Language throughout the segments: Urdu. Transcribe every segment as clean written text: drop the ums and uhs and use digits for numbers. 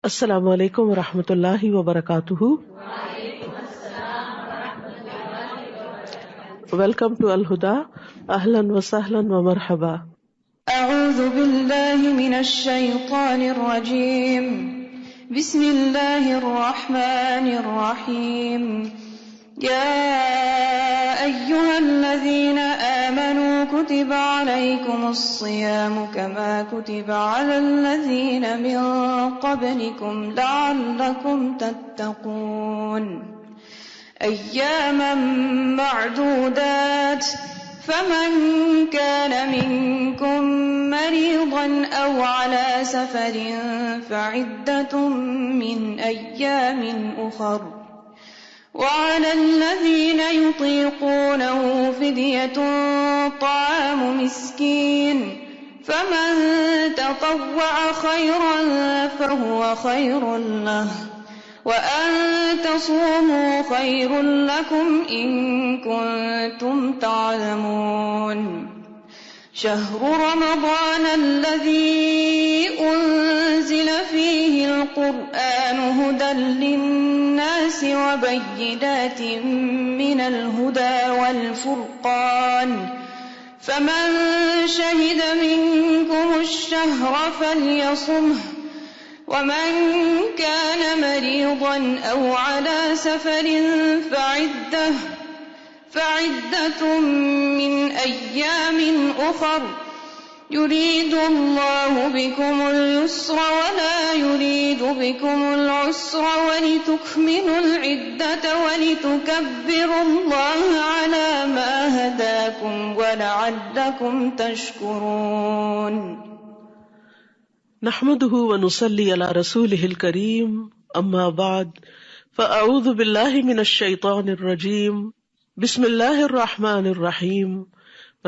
السلام علیکم ورحمۃ اللہ وبرکاتہ. ویلکم ٹو الہدا. اہلا وسہلا ومرحبا. اعوذ باللہ من الشیطان الرجیم. بسم اللہ الرحمن الرحیم. یا ایہا الذین آمنوا کتب علیکم الصیام کما کتب علی الذین من قبلکم لعلکم تتقون ایاما معدودات فمن كان منكم مريضا أو على سفر فعدة من أيام أخر وعلى الذين يطيقونه فدية طعام مسكين فمن تطوع خيرا فهو خير له وَأَن تَصُومُوا خَيْرٌ لَكُمْ إِن كُنتُمْ تَعْلَمُونَ. شَهْرُ رَمَضَانَ الَّذِي أُنزِلَ فِيهِ الْقُرْآنُ هُدًى لِّلنَّاسِ وَبَيِّنَاتٍ مِّنَ الْهُدَى وَالْفُرْقَانِ فَمَن شَهِدَ مِنكُمُ الشَّهْرَ فَلْيَصُمْهُ ومن كان مريضا أو على سفر فعدة من أيام أخر يريد الله بكم اليسر ولا يريد بكم العسر ولتكملوا العدة ولتكبروا الله على ما هداكم ولعلكم تشكرون. نحمده ونصلي على رسوله الكريم. اما بعد فاعوذ بالله من الشيطان الرجيم. بسم الله الرحمن الرحيم.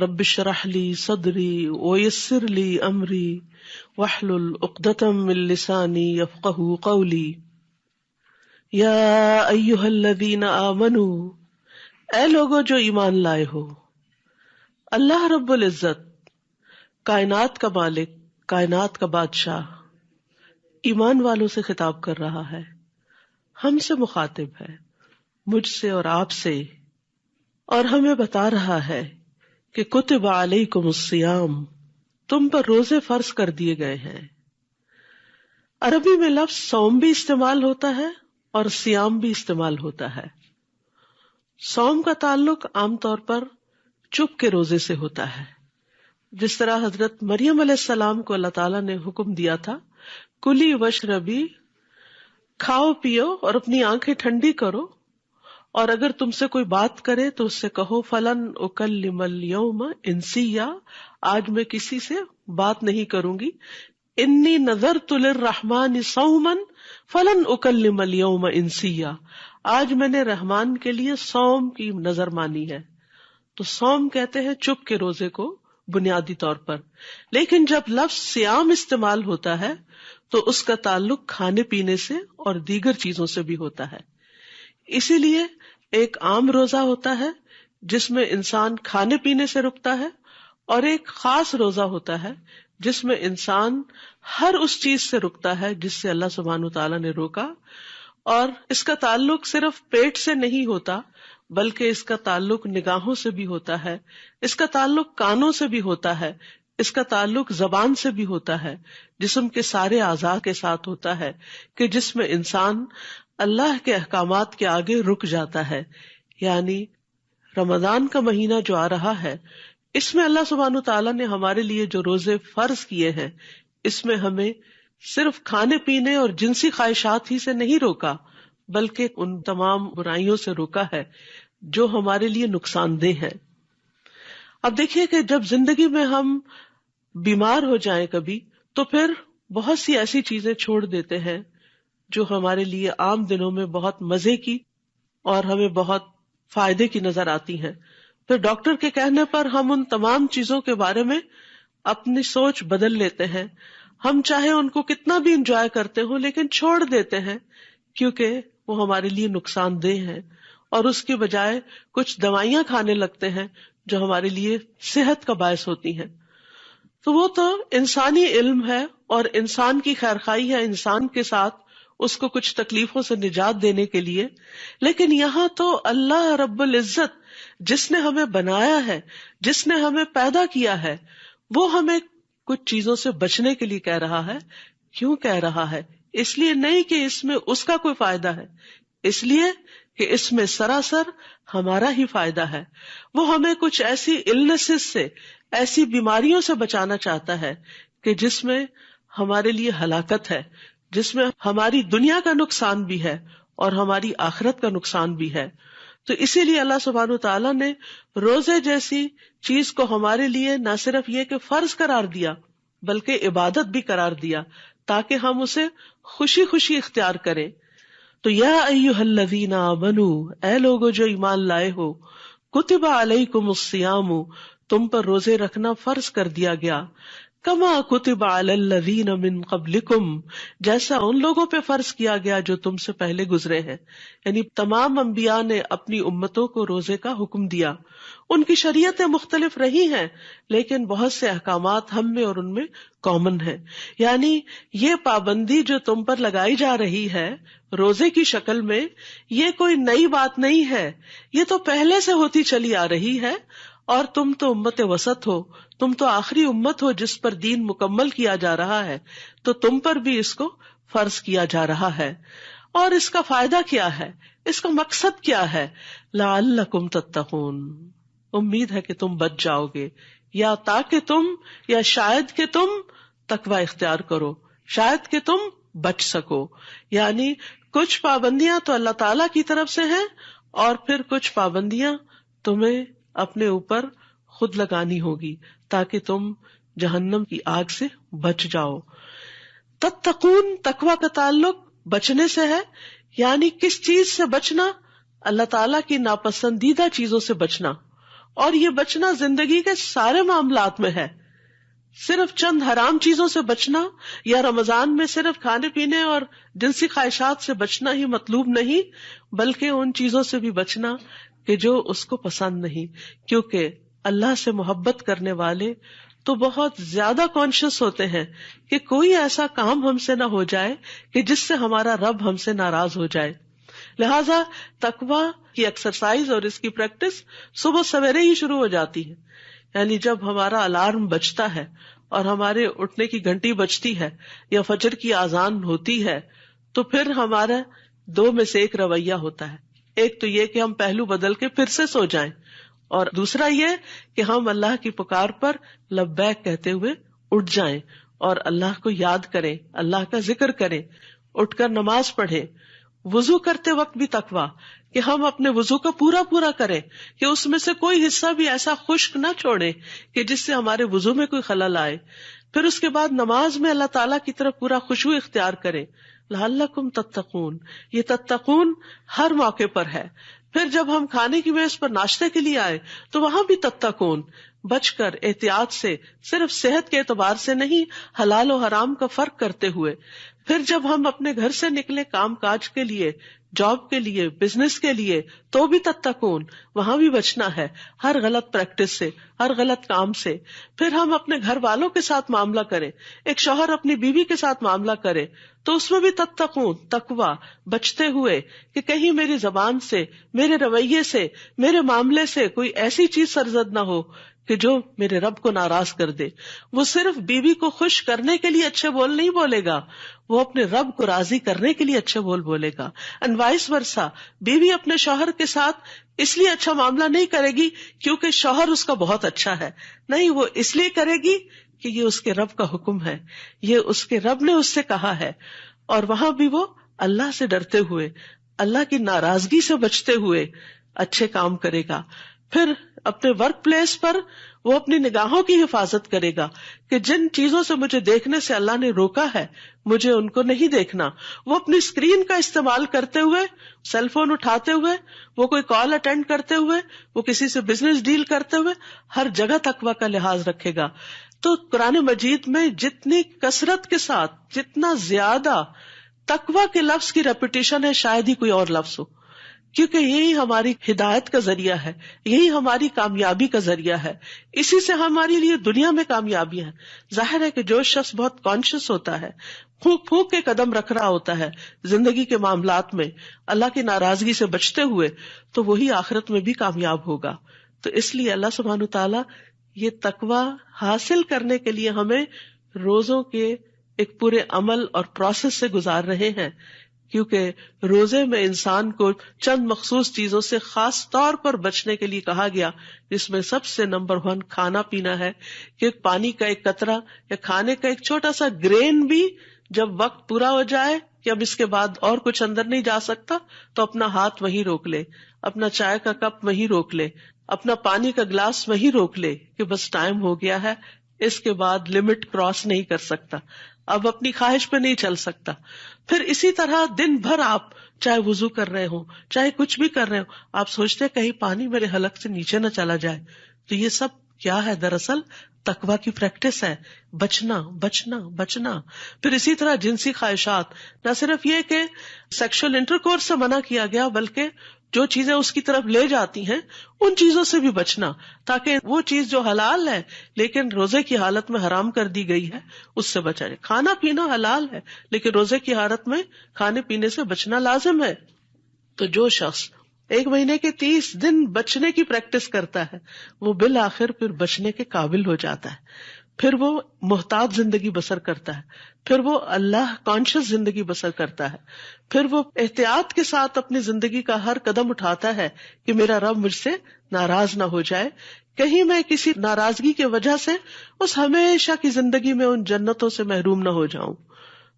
رب اشرح لي صدري ويسر لي امري واحلل عقدة من لساني يفقهوا قولي. يا ايها الذين آمنوا، اے لوگو جو ایمان لائے ہو. اللہ رب العزت کائنات کا مالک، کائنات کا بادشاہ ایمان والوں سے خطاب کر رہا ہے، ہم سے مخاطب ہے، مجھ سے اور آپ سے، اور ہمیں بتا رہا ہے کہ کتب علیکم الصیام، تم پر روزے فرض کر دیے گئے ہیں. عربی میں لفظ صوم بھی استعمال ہوتا ہے اور صیام بھی استعمال ہوتا ہے. صوم کا تعلق عام طور پر چپ کے روزے سے ہوتا ہے، جس طرح حضرت مریم علیہ السلام کو اللہ تعالیٰ نے حکم دیا تھا، کلی وشربی، کھاؤ پیو اور اپنی آنکھیں ٹھنڈی کرو، اور اگر تم سے کوئی بات کرے تو اس سے کہو فلن اکلم اليوم انسیا، آج میں کسی سے بات نہیں کروں گی. انی نذرت للرحمن صوما فلن اکلم اليوم انسیا، آج میں نے رحمان کے لیے صوم کی نظر مانی ہے. تو صوم کہتے ہیں چپ کے روزے کو بنیادی طور پر، لیکن جب لفظ صیام استعمال ہوتا ہے تو اس کا تعلق کھانے پینے سے اور دیگر چیزوں سے بھی ہوتا ہے. اسی لیے ایک عام روزہ ہوتا ہے جس میں انسان کھانے پینے سے رکتا ہے، اور ایک خاص روزہ ہوتا ہے جس میں انسان ہر اس چیز سے رکتا ہے جس سے اللہ سبحانہ وتعالیٰ نے روکا. اور اس کا تعلق صرف پیٹ سے نہیں ہوتا، بلکہ اس کا تعلق نگاہوں سے بھی ہوتا ہے، اس کا تعلق کانوں سے بھی ہوتا ہے، اس کا تعلق زبان سے بھی ہوتا ہے، جسم کے سارے اعضاء کے ساتھ ہوتا ہے، کہ جس میں انسان اللہ کے احکامات کے آگے رک جاتا ہے. یعنی رمضان کا مہینہ جو آ رہا ہے، اس میں اللہ سبحانہ تعالیٰ نے ہمارے لیے جو روزے فرض کیے ہیں، اس میں ہمیں صرف کھانے پینے اور جنسی خواہشات ہی سے نہیں روکا، بلکہ ان تمام برائیوں سے روکا ہے جو ہمارے لیے نقصان دہ ہے. اب دیکھیے کہ جب زندگی میں ہم بیمار ہو جائیں کبھی، تو پھر بہت سی ایسی چیزیں چھوڑ دیتے ہیں جو ہمارے لیے عام دنوں میں بہت مزے کی اور ہمیں بہت فائدے کی نظر آتی ہیں. پھر ڈاکٹر کے کہنے پر ہم ان تمام چیزوں کے بارے میں اپنی سوچ بدل لیتے ہیں. ہم چاہے ان کو کتنا بھی انجوائے کرتے ہوں لیکن چھوڑ دیتے ہیں، کیونکہ وہ ہمارے لیے نقصان دہ ہیں، اور اس کے بجائے کچھ دوائیاں کھانے لگتے ہیں جو ہمارے لیے صحت کا باعث ہوتی ہیں. تو وہ تو انسانی علم ہے اور انسان کی خیرخواہی ہے انسان کے ساتھ، اس کو کچھ تکلیفوں سے نجات دینے کے لیے. لیکن یہاں تو اللہ رب العزت جس نے ہمیں بنایا ہے، جس نے ہمیں پیدا کیا ہے، وہ ہمیں کچھ چیزوں سے بچنے کے لیے کہہ رہا ہے. کیوں کہہ رہا ہے؟ اس لیے نہیں کہ اس میں اس کا کوئی فائدہ ہے، اس لیے کہ اس میں سراسر ہمارا ہی فائدہ ہے. وہ ہمیں کچھ ایسی النسز سے، ایسی بیماریوں سے بچانا چاہتا ہے کہ جس میں ہمارے لیے ہلاکت ہے، جس میں ہماری دنیا کا نقصان بھی ہے اور ہماری آخرت کا نقصان بھی ہے. تو اسی لیے اللہ سبحانہ وتعالیٰ نے روزے جیسی چیز کو ہمارے لیے نہ صرف یہ کہ فرض قرار دیا بلکہ عبادت بھی قرار دیا تاکہ ہم اسے خوشی خوشی اختیار کریں. تو یا ایھا الذین آمنوا، اے لوگو جو ایمان لائے ہو، کتب علیکم الصیام، تم پر روزے رکھنا فرض کر دیا گیا، کما کتب علی الذین من قبلکم، جیسا ان لوگوں پہ فرض کیا گیا جو تم سے پہلے گزرے ہیں. یعنی تمام انبیاء نے اپنی امتوں کو روزے کا حکم دیا. ان کی شریعتیں مختلف رہی ہیں لیکن بہت سے احکامات ہم میں اور ان میں کامن ہیں. یعنی یہ پابندی جو تم پر لگائی جا رہی ہے روزے کی شکل میں، یہ کوئی نئی بات نہیں ہے، یہ تو پہلے سے ہوتی چلی آ رہی ہے. اور تم تو امت وسط ہو، تم تو آخری امت ہو جس پر دین مکمل کیا جا رہا ہے، تو تم پر بھی اس کو فرض کیا جا رہا ہے. اور اس کا فائدہ کیا ہے، اس کا مقصد کیا ہے؟ لعلکم تتقون، امید ہے کہ تم بچ جاؤ گے، یا تاکہ تم، یا شاید کہ تم تقوی اختیار کرو، شاید کہ تم بچ سکو. یعنی کچھ پابندیاں تو اللہ تعالی کی طرف سے ہیں اور پھر کچھ پابندیاں تمہیں اپنے اوپر خود لگانی ہوگی تاکہ تم جہنم کی آگ سے بچ جاؤ. تتقون، تقوی کا تعلق بچنے سے ہے. یعنی کس چیز سے بچنا؟ اللہ تعالیٰ کی ناپسندیدہ چیزوں سے بچنا. اور یہ بچنا زندگی کے سارے معاملات میں ہے. صرف چند حرام چیزوں سے بچنا یا رمضان میں صرف کھانے پینے اور جنسی خواہشات سے بچنا ہی مطلوب نہیں، بلکہ ان چیزوں سے بھی بچنا کہ جو اس کو پسند نہیں. کیونکہ اللہ سے محبت کرنے والے تو بہت زیادہ کانشیس ہوتے ہیں کہ کوئی ایسا کام ہم سے نہ ہو جائے کہ جس سے ہمارا رب ہم سے ناراض ہو جائے. لہذا تقوی کی ایکسرسائز اور اس کی پریکٹس صبح سویرے ہی شروع ہو جاتی ہے. یعنی جب ہمارا الارم بجتا ہے اور ہمارے اٹھنے کی گھنٹی بجتی ہے یا فجر کی اذان ہوتی ہے تو پھر ہمارا دو میں سے ایک رویہ ہوتا ہے. ایک تو یہ کہ ہم پہلو بدل کے پھر سے سو جائیں، اور دوسرا یہ کہ ہم اللہ کی پکار پر لبیک کہتے ہوئے اٹھ جائیں اور اللہ کو یاد کریں، اللہ کا ذکر کریں، اٹھ کر نماز پڑھیں. وضو کرتے وقت بھی تقویٰ کہ ہم اپنے وضو کا پورا کریں کہ اس میں سے کوئی حصہ بھی ایسا خشک نہ چھوڑیں کہ جس سے ہمارے وضو میں کوئی خلل آئے. پھر اس کے بعد نماز میں اللہ تعالیٰ کی طرف پورا خشوع اختیار کریں. لعلکم تتقون، یہ تتقون ہر موقع پر ہے. پھر جب ہم کھانے کی میز پر ناشتے کے لیے آئے تو وہاں بھی تتقون، بچ کر احتیاط سے، صرف صحت کے اعتبار سے نہیں، حلال و حرام کا فرق کرتے ہوئے. پھر جب ہم اپنے گھر سے نکلے کام کاج کے لیے، جاب کے لیے، بزنس کے لیے، تو بھی تتقون، وہاں بھی بچنا ہے ہر غلط پریکٹس سے، ہر غلط کام سے. پھر ہم اپنے گھر والوں کے ساتھ معاملہ کریں، ایک شوہر اپنی بیوی کے ساتھ معاملہ کرے تو اس میں بھی تتقون، تقویٰ، بچتے ہوئے کہ کہیں میری زبان سے، میرے رویے سے، میرے معاملے سے کوئی ایسی چیز سرزد نہ ہو کہ جو میرے رب کو ناراض کر دے. وہ صرف بیوی کو خوش کرنے کے لیے اچھے بول نہیں بولے گا، وہ اپنے رب کو راضی کرنے کے لیے اچھے بول بولے گا. اینڈ وائس ورسا، بیوی اپنے شوہر کے ساتھ اس لیے اچھا معاملہ نہیں کرے گی کیونکہ شوہر اس کا بہت اچھا ہے، نہیں، وہ اس لیے کرے گی کہ یہ اس کے رب کا حکم ہے، یہ اس کے رب نے اس سے کہا ہے. اور وہاں بھی وہ اللہ سے ڈرتے ہوئے، اللہ کی ناراضگی سے بچتے ہوئے اچھے کام کرے گا. پھر اپنے ورک پلیس پر وہ اپنی نگاہوں کی حفاظت کرے گا کہ جن چیزوں سے مجھے دیکھنے سے اللہ نے روکا ہے مجھے ان کو نہیں دیکھنا. وہ اپنی اسکرین کا استعمال کرتے ہوئے، سیل فون اٹھاتے ہوئے، وہ کوئی کال اٹینڈ کرتے ہوئے، وہ کسی سے بزنس ڈیل کرتے ہوئے ہر جگہ تقویٰ کا لحاظ رکھے گا. تو قرآن مجید میں جتنی کثرت کے ساتھ، جتنا زیادہ تقویٰ کے لفظ کی ریپیٹیشن ہے شاید ہی کوئی اور لفظ ہو. کیونکہ یہی ہماری ہدایت کا ذریعہ ہے، یہی ہماری کامیابی کا ذریعہ ہے، اسی سے ہمارے لیے دنیا میں کامیابی ہے۔ ظاہر ہے کہ جو شخص بہت کانشیس ہوتا ہے، پھونک پھونک کے قدم رکھ رہا ہوتا ہے زندگی کے معاملات میں اللہ کی ناراضگی سے بچتے ہوئے، تو وہی آخرت میں بھی کامیاب ہوگا۔ تو اس لیے اللہ سبحانہ تعالیٰ یہ تقوی حاصل کرنے کے لیے ہمیں روزوں کے ایک پورے عمل اور پروسیس سے گزار رہے ہیں، کیونکہ روزے میں انسان کو چند مخصوص چیزوں سے خاص طور پر بچنے کے لیے کہا گیا، جس میں سب سے نمبر 1 کھانا پینا ہے، کہ پانی کا ایک قطرہ یا کھانے کا ایک چھوٹا سا گرین بھی جب وقت پورا ہو جائے کہ اب اس کے بعد اور کچھ اندر نہیں جا سکتا تو اپنا ہاتھ وہیں روک لے، اپنا چائے کا کپ وہیں روک لے، اپنا پانی کا گلاس وہیں روک لے کہ بس ٹائم ہو گیا ہے، اس کے بعد لمٹ کراس نہیں کر سکتا، اب اپنی خواہش پہ نہیں چل سکتا۔ پھر اسی طرح دن بھر آپ چاہے وضو کر رہے ہوں، چاہے کچھ بھی کر رہے ہوں، آپ سوچتے ہیں کہیں پانی میرے حلق سے نیچے نہ چلا جائے، تو یہ سب کیا ہے؟ دراصل تقویٰ کی پریکٹس ہے، بچنا بچنا بچنا۔ پھر اسی طرح جنسی خواہشات، نہ صرف یہ کہ سیکشل انٹرکورس سے منع کیا گیا، بلکہ جو چیزیں اس کی طرف لے جاتی ہیں ان چیزوں سے بھی بچنا، تاکہ وہ چیز جو حلال ہے لیکن روزے کی حالت میں حرام کر دی گئی ہے اس سے بچا جائے۔ کھانا پینا حلال ہے لیکن روزے کی حالت میں کھانے پینے سے بچنا لازم ہے۔ تو جو شخص 1 مہینے کے 30 دن بچنے کی پریکٹس کرتا ہے وہ بالآخر پھر بچنے کے قابل ہو جاتا ہے، پھر وہ محتاط زندگی بسر کرتا ہے، پھر وہ اللہ کانشیس زندگی بسر کرتا ہے، پھر وہ احتیاط کے ساتھ اپنی زندگی کا ہر قدم اٹھاتا ہے کہ میرا رب مجھ سے ناراض نہ ہو جائے، کہیں میں کسی ناراضگی کی وجہ سے اس ہمیشہ کی زندگی میں ان جنتوں سے محروم نہ ہو جاؤں۔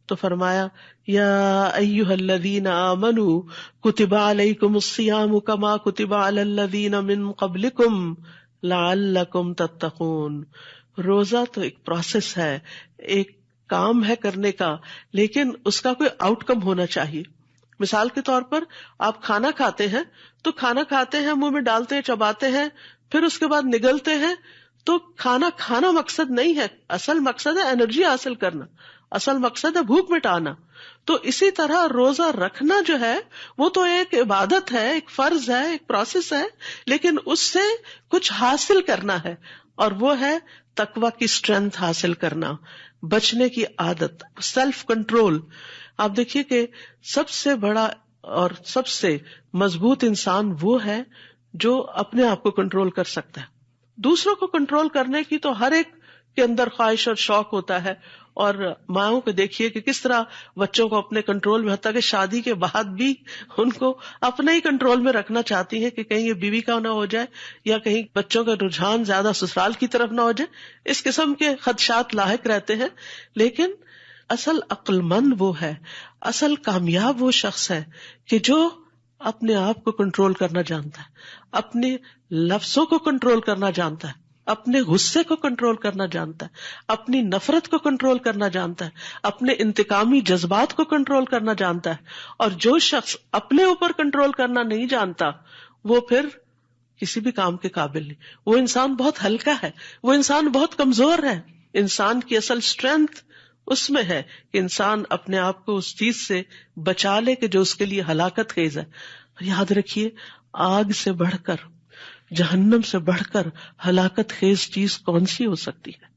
تو فرمایا یا ایھا الذین آمنوا کتب علیکم الصیام کما کتب علی الذین من قبلکم لعلکم تتقون۔ روزہ تو ایک پروسیس ہے، ایک کام ہے کرنے کا، لیکن اس کا کوئی آؤٹ کم ہونا چاہیے۔ مثال کے طور پر آپ کھانا کھاتے ہیں تو کھانا کھاتے ہیں، منہ میں ڈالتے ہیں، چباتے ہیں، پھر اس کے بعد نگلتے ہیں، تو کھانا کھانا مقصد نہیں ہے، اصل مقصد ہے انرجی حاصل کرنا، اصل مقصد ہے بھوک مٹانا۔ تو اسی طرح روزہ رکھنا جو ہے وہ تو ایک عبادت ہے، ایک فرض ہے، ایک پروسیس ہے، لیکن اس سے کچھ حاصل کرنا ہے، اور وہ ہے تقویٰ کی اسٹرینتھ حاصل کرنا، بچنے کی عادت، سیلف کنٹرول۔ آپ دیکھیے کہ سب سے بڑا اور سب سے مضبوط انسان وہ ہے جو اپنے آپ کو کنٹرول کر سکتا ہے۔ دوسروں کو کنٹرول کرنے کی تو ہر ایک کے اندر خواہش اور شوق ہوتا ہے، اور ماؤں کو دیکھیے کہ کس طرح بچوں کو اپنے کنٹرول میں، حتیٰ کہ شادی کے بعد بھی ان کو اپنے ہی کنٹرول میں رکھنا چاہتی ہیں کہ کہیں یہ بیوی کا نہ ہو جائے، یا کہیں بچوں کا رجحان زیادہ سسرال کی طرف نہ ہو جائے، اس قسم کے خدشات لاحق رہتے ہیں۔ لیکن اصل عقل مند وہ ہے، اصل کامیاب وہ شخص ہے کہ جو اپنے آپ کو کنٹرول کرنا جانتا ہے، اپنے لفظوں کو کنٹرول کرنا جانتا ہے، اپنے غصے کو کنٹرول کرنا جانتا ہے، اپنی نفرت کو کنٹرول کرنا جانتا ہے، اپنے انتقامی جذبات کو کنٹرول کرنا جانتا ہے۔ اور جو شخص اپنے اوپر کنٹرول کرنا نہیں جانتا وہ پھر کسی بھی کام کے قابل نہیں، وہ انسان بہت ہلکا ہے، وہ انسان بہت کمزور ہے۔ انسان کی اصل اسٹرینتھ اس میں ہے کہ انسان اپنے آپ کو اس چیز سے بچا لے کہ جو اس کے لیے ہلاکت خیز ہے۔ یاد رکھیے، آگ سے بڑھ کر، جہنم سے بڑھ کر ہلاکت خیز چیز کون سی ہو سکتی ہے؟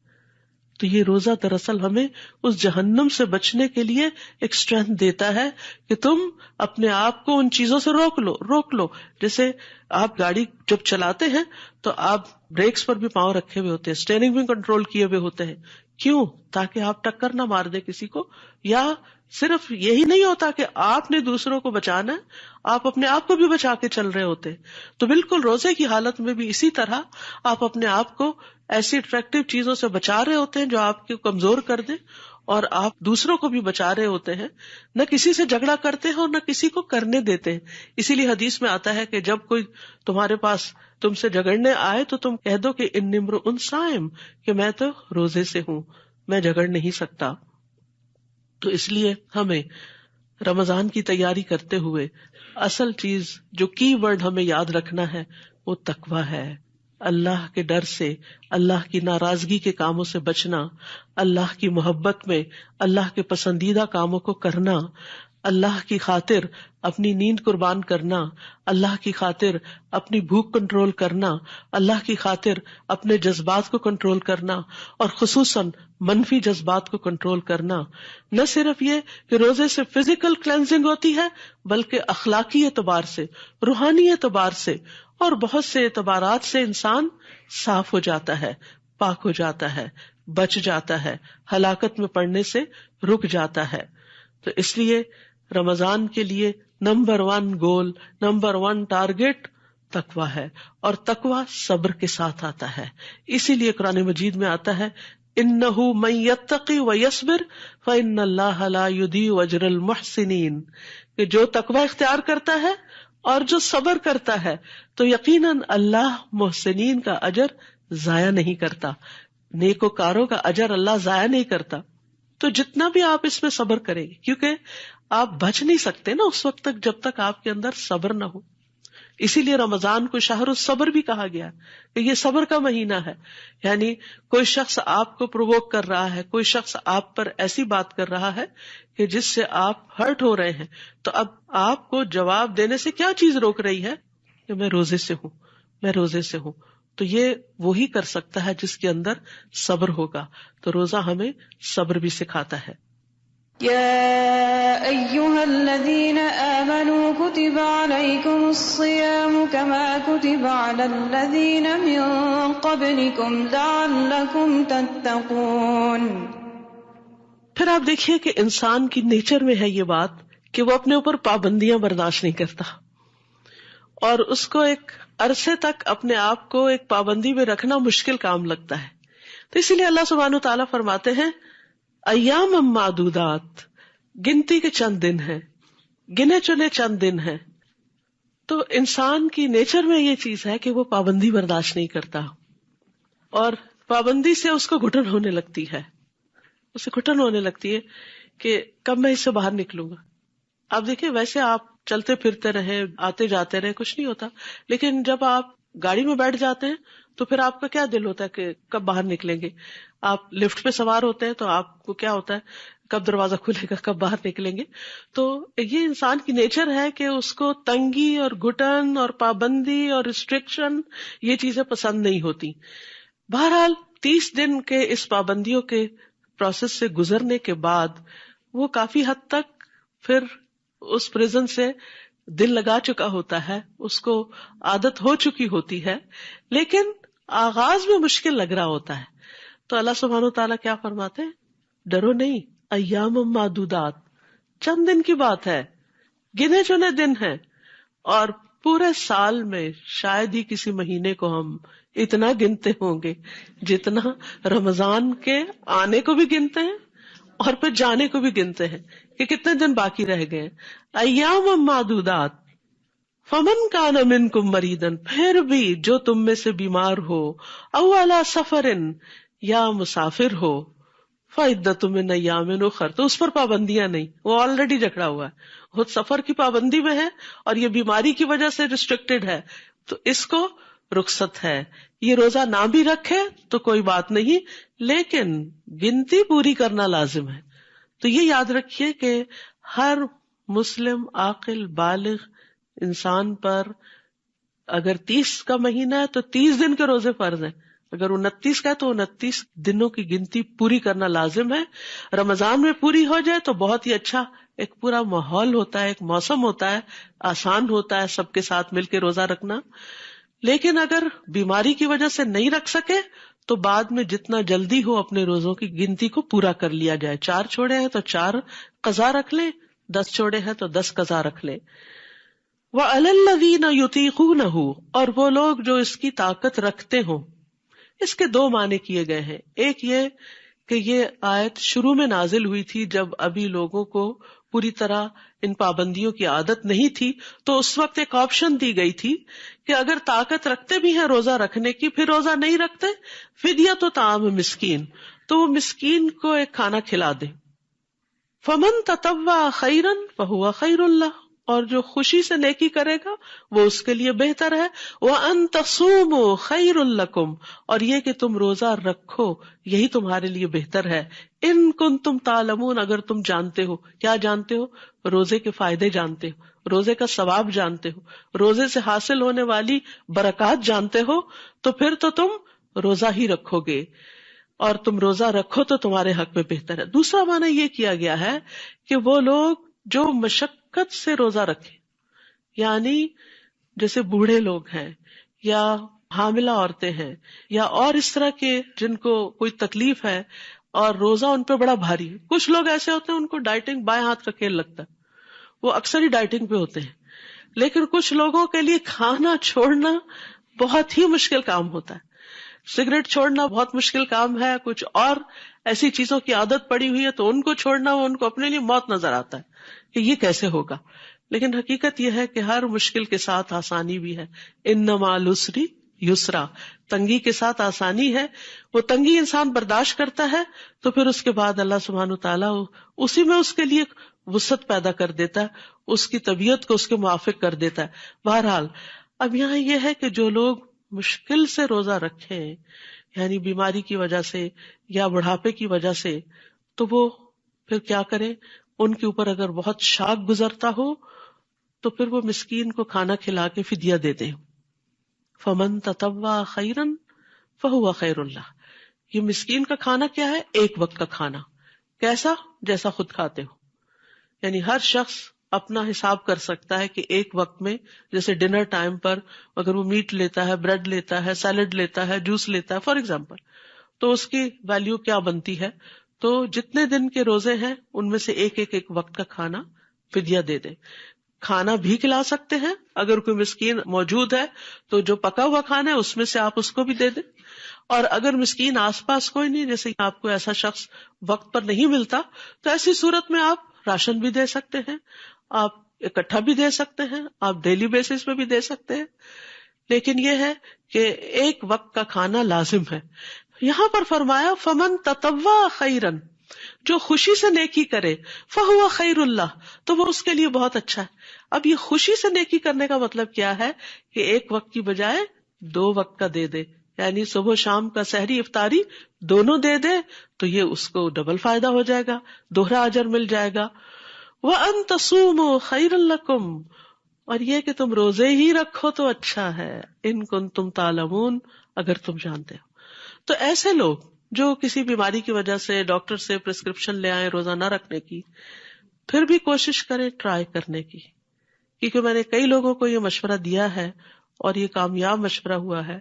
تو یہ روزہ دراصل ہمیں اس جہنم سے بچنے کے لیے ایک اسٹرینتھ دیتا ہے کہ تم اپنے آپ کو ان چیزوں سے روک لو۔ جیسے آپ گاڑی جب چلاتے ہیں تو آپ بریکس پر بھی پاؤں رکھے ہوئے ہوتے ہیں، اسٹیئرنگ بھی کنٹرول کیے ہوئے ہوتے ہیں، کیوں؟ تاکہ آپ ٹکر نہ مار دے کسی کو۔ یا صرف یہی نہیں ہوتا کہ آپ نے دوسروں کو بچانا ہے، آپ اپنے آپ کو بھی بچا کے چل رہے ہوتے۔ تو بالکل روزے کی حالت میں بھی اسی طرح آپ اپنے آپ کو ایسی اٹریکٹیو چیزوں سے بچا رہے ہوتے ہیں جو آپ کو کمزور کر دیں، اور آپ دوسروں کو بھی بچا رہے ہوتے ہیں، نہ کسی سے جھگڑا کرتے ہیں اور نہ کسی کو کرنے دیتے ہیں۔ اسی لیے حدیث میں آتا ہے کہ جب کوئی تمہارے پاس تم سے جھگڑنے آئے تو تم کہہ دو کہ انی امرؤ صائم، کہ میں تو روزے سے ہوں، میں جھگڑ نہیں سکتا۔ تو اس لیے ہمیں رمضان کی تیاری کرتے ہوئے اصل چیز جو کی ورڈ ہمیں یاد رکھنا ہے وہ تقویٰ ہے، اللہ کے ڈر سے، اللہ کی ناراضگی کے کاموں سے بچنا، اللہ کی محبت میں اللہ کے پسندیدہ کاموں کو کرنا، اللہ کی خاطر اپنی نیند قربان کرنا، اللہ کی خاطر اپنی بھوک کنٹرول کرنا، اللہ کی خاطر اپنے جذبات کو کنٹرول کرنا، اور خصوصاً منفی جذبات کو کنٹرول کرنا. نہ صرف یہ کہ روزے سے فزیکل کلینزنگ ہوتی ہے، بلکہ اخلاقی اعتبار سے، روحانی اعتبار سے اور بہت سے اعتبارات سے انسان صاف ہو جاتا ہے، پاک ہو جاتا ہے، بچ جاتا ہے، ہلاکت میں پڑنے سے رک جاتا ہے. تو اس لیے رمضان کے لیے نمبر 1 گول، نمبر 1 ٹارگٹ تقویٰ ہے، اور تقویٰ صبر کے ساتھ آتا ہے. اسی لیے قرآن مجید میں آتا ہے اِنَّهُ مَن يَتَّقِ وَيَصْبِرْ فَإِنَّ اللَّهَ لَا يُضِيعُ أَجْرَ الْمُحْسِنِينَ، کہ جو تقویٰ اختیار کرتا ہے اور جو صبر کرتا ہے تو یقیناً اللہ محسنین کا اجر ضائع نہیں کرتا، نیکوکاروں کا اجر اللہ ضائع نہیں کرتا. تو جتنا بھی آپ اس میں صبر کریں گے، کیونکہ آپ بچ نہیں سکتے نا اس وقت تک جب تک آپ کے اندر صبر نہ ہو. اسی لیے رمضان کو شہر الصبر بھی کہا گیا کہ یہ صبر کا مہینہ ہے. یعنی کوئی شخص آپ کو پرووک کر رہا ہے، کوئی شخص آپ پر ایسی بات کر رہا ہے کہ جس سے آپ ہرٹ ہو رہے ہیں، تو اب آپ کو جواب دینے سے کیا چیز روک رہی ہے کہ میں روزے سے ہوں، میں روزے سے ہوں. تو یہ وہی کر سکتا ہے جس کے اندر صبر ہوگا. تو روزہ ہمیں صبر بھی سکھاتا ہے. يا أيها الذين آمنوا كتب عليكم الصيام كما كتب على الذين من قبلكم لعلكم تتقون. پھر آپ دیکھیے کہ انسان کی نیچر میں ہے یہ بات کہ وہ اپنے اوپر پابندیاں برداشت نہیں کرتا، اور اس کو ایک عرصے تک اپنے آپ کو ایک پابندی میں رکھنا مشکل کام لگتا ہے. تو اسی لیے اللہ سبحانہ وتعالیٰ فرماتے ہیں ایام معدودات، گنتی کے چند دن ہیں، گنے چنے چند دن ہیں. تو انسان کی نیچر میں یہ چیز ہے کہ وہ پابندی برداشت نہیں کرتا، اور پابندی سے اس کو گھٹن ہونے لگتی ہے، اسے گھٹن ہونے لگتی ہے کہ کب میں اس سے باہر نکلوں گا. آپ دیکھیں ویسے آپ چلتے پھرتے رہے، آتے جاتے رہے، کچھ نہیں ہوتا، لیکن جب آپ گاڑی میں بیٹھ جاتے ہیں تو پھر آپ کا کیا دل ہوتا ہے کہ کب باہر نکلیں گے. آپ لفٹ پہ سوار ہوتے ہیں تو آپ کو کیا ہوتا ہے کب دروازہ کھلے گا، کب باہر نکلیں گے. تو یہ انسان کی نیچر ہے کہ اس کو تنگی اور گھٹن اور پابندی اور ریسٹرکشن یہ چیزیں پسند نہیں ہوتی. بہرحال 30 دن کے اس پابندیوں کے پروسیس سے گزرنے کے بعد وہ کافی حد تک پھر اس پریزن سے دل لگا چکا ہوتا ہے، اس کو عادت ہو چکی ہوتی ہے، لیکن آغاز میں مشکل لگ رہا ہوتا ہے. تو اللہ سبحانہ وتعالیٰ کیا فرماتے ہیں، ڈرو نہیں، ایام معدودات، چند دن کی بات ہے، گنے چنے دن ہیں، اور پورے سال میں شاید ہی کسی مہینے کو ہم اتنا گنتے ہوں گے جتنا رمضان کے آنے کو بھی گنتے ہیں اور پھر جانے کو بھی گنتے ہیں کہ کتنے دن باقی رہ گئے. ایام معدودات فمن کان منکم مریضا، پھر بھی جو تم میں سے بیمار ہو، او علی سفر، یا مسافر ہو، فعدۃ من ایام اخر، تو اس پر پابندیاں نہیں، وہ آلریڈی جکڑا ہوا ہے، خود سفر کی پابندی میں ہے اور یہ بیماری کی وجہ سے ریسٹرکٹیڈ ہے، تو اس کو رخصت ہے. یہ روزہ نہ بھی رکھے تو کوئی بات نہیں، لیکن گنتی پوری کرنا لازم ہے. تو یہ یاد رکھیے کہ ہر مسلم عاقل بالغ انسان پر اگر 30 کا مہینہ ہے تو 30 دن کے روزے فرض ہیں، اگر 29 کا ہے تو 29 دنوں کی گنتی پوری کرنا لازم ہے. رمضان میں پوری ہو جائے تو بہت ہی اچھا، ایک پورا ماحول ہوتا ہے، ایک موسم ہوتا ہے، آسان ہوتا ہے سب کے ساتھ مل کے روزہ رکھنا. لیکن اگر بیماری کی وجہ سے نہیں رکھ سکے تو بعد میں جتنا جلدی ہو اپنے روزوں کی گنتی کو پورا کر لیا جائے. 4 چھوڑے ہیں تو 4 قضا رکھ لیں، 10 چھوڑے ہیں تو 10 قضا رکھ لیں. وَعَلَى الَّذِينَ يُطِيقُونَهُ، اور وہ لوگ جو اس کی طاقت رکھتے ہوں. اس کے 2 معنی کیے گئے ہیں. ایک یہ کہ یہ آیت شروع میں نازل ہوئی تھی جب ابھی لوگوں کو پوری طرح ان پابندیوں کی عادت نہیں تھی، تو اس وقت ایک آپشن دی گئی تھی کہ اگر طاقت رکھتے بھی ہیں روزہ رکھنے کی، پھر روزہ نہیں رکھتے، فدیۃ طعام مسکین، تو وہ مسکین کو ایک کھانا کھلا دیں. فمن تطوع خیرا فہو خیر اللہ، اور جو خوشی سے نیکی کرے گا وہ اس کے لیے بہتر ہے. وَأَن تَصُومُوا خَيْرٌ لَكُمْ، اور یہ کہ تم روزہ رکھو یہی تمہارے لیے بہتر ہے. ان کنتم تعلمون، اگر تم جانتے ہو. کیا جانتے ہو؟ روزے کے فائدے جانتے ہو، روزے کا ثواب جانتے ہو، روزے سے حاصل ہونے والی برکات جانتے ہو، تو پھر تو تم روزہ ہی رکھو گے، اور تم روزہ رکھو تو تمہارے حق میں بہتر ہے. دوسرا معنی یہ کیا گیا ہے کہ وہ لوگ جو مشقت سے روزہ رکھیں، یعنی جیسے بوڑھے لوگ ہیں یا حاملہ عورتیں ہیں یا اور اس طرح کے جن کو کوئی تکلیف ہے اور روزہ ان پہ بڑا بھاری ہے. کچھ لوگ ایسے ہوتے ہیں ان کو ڈائٹنگ بائیں ہاتھ کا کھیل لگتا ہے، وہ اکثر ہی ڈائٹنگ پہ ہوتے ہیں. لیکن کچھ لوگوں کے لیے کھانا چھوڑنا بہت ہی مشکل کام ہوتا ہے. سگریٹ چھوڑنا بہت مشکل کام ہے، کچھ اور ایسی چیزوں کی عادت پڑی ہوئی ہے تو ان کو چھوڑنا وہ ان کو اپنے لیے موت نظر آتا ہے کہ یہ کیسے ہوگا. لیکن حقیقت یہ ہے کہ ہر مشکل کے ساتھ آسانی بھی ہے. ان مع العسر یسرا، تنگی کے ساتھ آسانی ہے. وہ تنگی انسان برداشت کرتا ہے تو پھر اس کے بعد اللہ سبحانہ وتعالیٰ اسی میں اس کے لیے وسعت پیدا کر دیتا ہے، اس کی طبیعت کو اس کے موافق کر دیتا ہے. بہرحال اب یہاں یہ ہے کہ جو لوگ مشکل سے روزہ رکھیں، یعنی بیماری کی وجہ سے یا بڑھاپے کی وجہ سے، تو وہ پھر کیا کریں؟ ان کے اوپر اگر بہت شاق گزرتا ہو تو پھر وہ مسکین کو کھانا کھلا کے فدیہ دے دیں. فمن تطوع خیرا فہو خیر اللہ. یہ مسکین کا کھانا کیا ہے؟ ایک وقت کا کھانا. کیسا؟ جیسا خود کھاتے ہو. یعنی ہر شخص اپنا حساب کر سکتا ہے کہ ایک وقت میں، جیسے ڈنر ٹائم پر اگر وہ میٹ لیتا ہے، بریڈ لیتا ہے، سیلڈ لیتا ہے، جوس لیتا ہے فار ایگزامپل، تو اس کی ویلیو کیا بنتی ہے. تو جتنے دن کے روزے ہیں ان میں سے ایک وقت کا کھانا فدیہ دے دیں. کھانا بھی کھلا سکتے ہیں، اگر کوئی مسکین موجود ہے تو جو پکا ہوا کھانا ہے اس میں سے آپ اس کو بھی دے دیں. اور اگر مسکین آس پاس کوئی نہیں، جیسے آپ کو ایسا شخص وقت پر نہیں ملتا، تو ایسی صورت میں آپ راشن بھی دے سکتے ہیں، آپ اکٹھا بھی دے سکتے ہیں، آپ ڈیلی بیسس پہ بھی دے سکتے ہیں. لیکن یہ ہے کہ ایک وقت کا کھانا لازم ہے. یہاں پر فرمایا فمن تطوع خیرن، جو خوشی سے نیکی کرے، فہو خیر اللہ، تو وہ اس کے لیے بہت اچھا ہے. اب یہ خوشی سے نیکی کرنے کا مطلب کیا ہے کہ ایک وقت کی بجائے 2 وقت کا دے دے، یعنی صبح شام کا سحری افطاری دونوں دے دے تو یہ اس کو ڈبل فائدہ ہو جائے گا، دوہرا اجر مل جائے گا. وَأَن تَصُومُوا خَيْرٌ لَكُمْ، اور یہ کہ تم روزے ہی رکھو تو اچھا ہے. ان کنتم تعلمون، اگر تم جانتے ہو. تو ایسے لوگ جو کسی بیماری کی وجہ سے ڈاکٹر سے پرسکرپشن لے آئے روزہ نہ رکھنے کی، پھر بھی کوشش کریں ٹرائی کرنے کی، کیونکہ میں نے کئی لوگوں کو یہ مشورہ دیا ہے اور یہ کامیاب مشورہ ہوا ہے.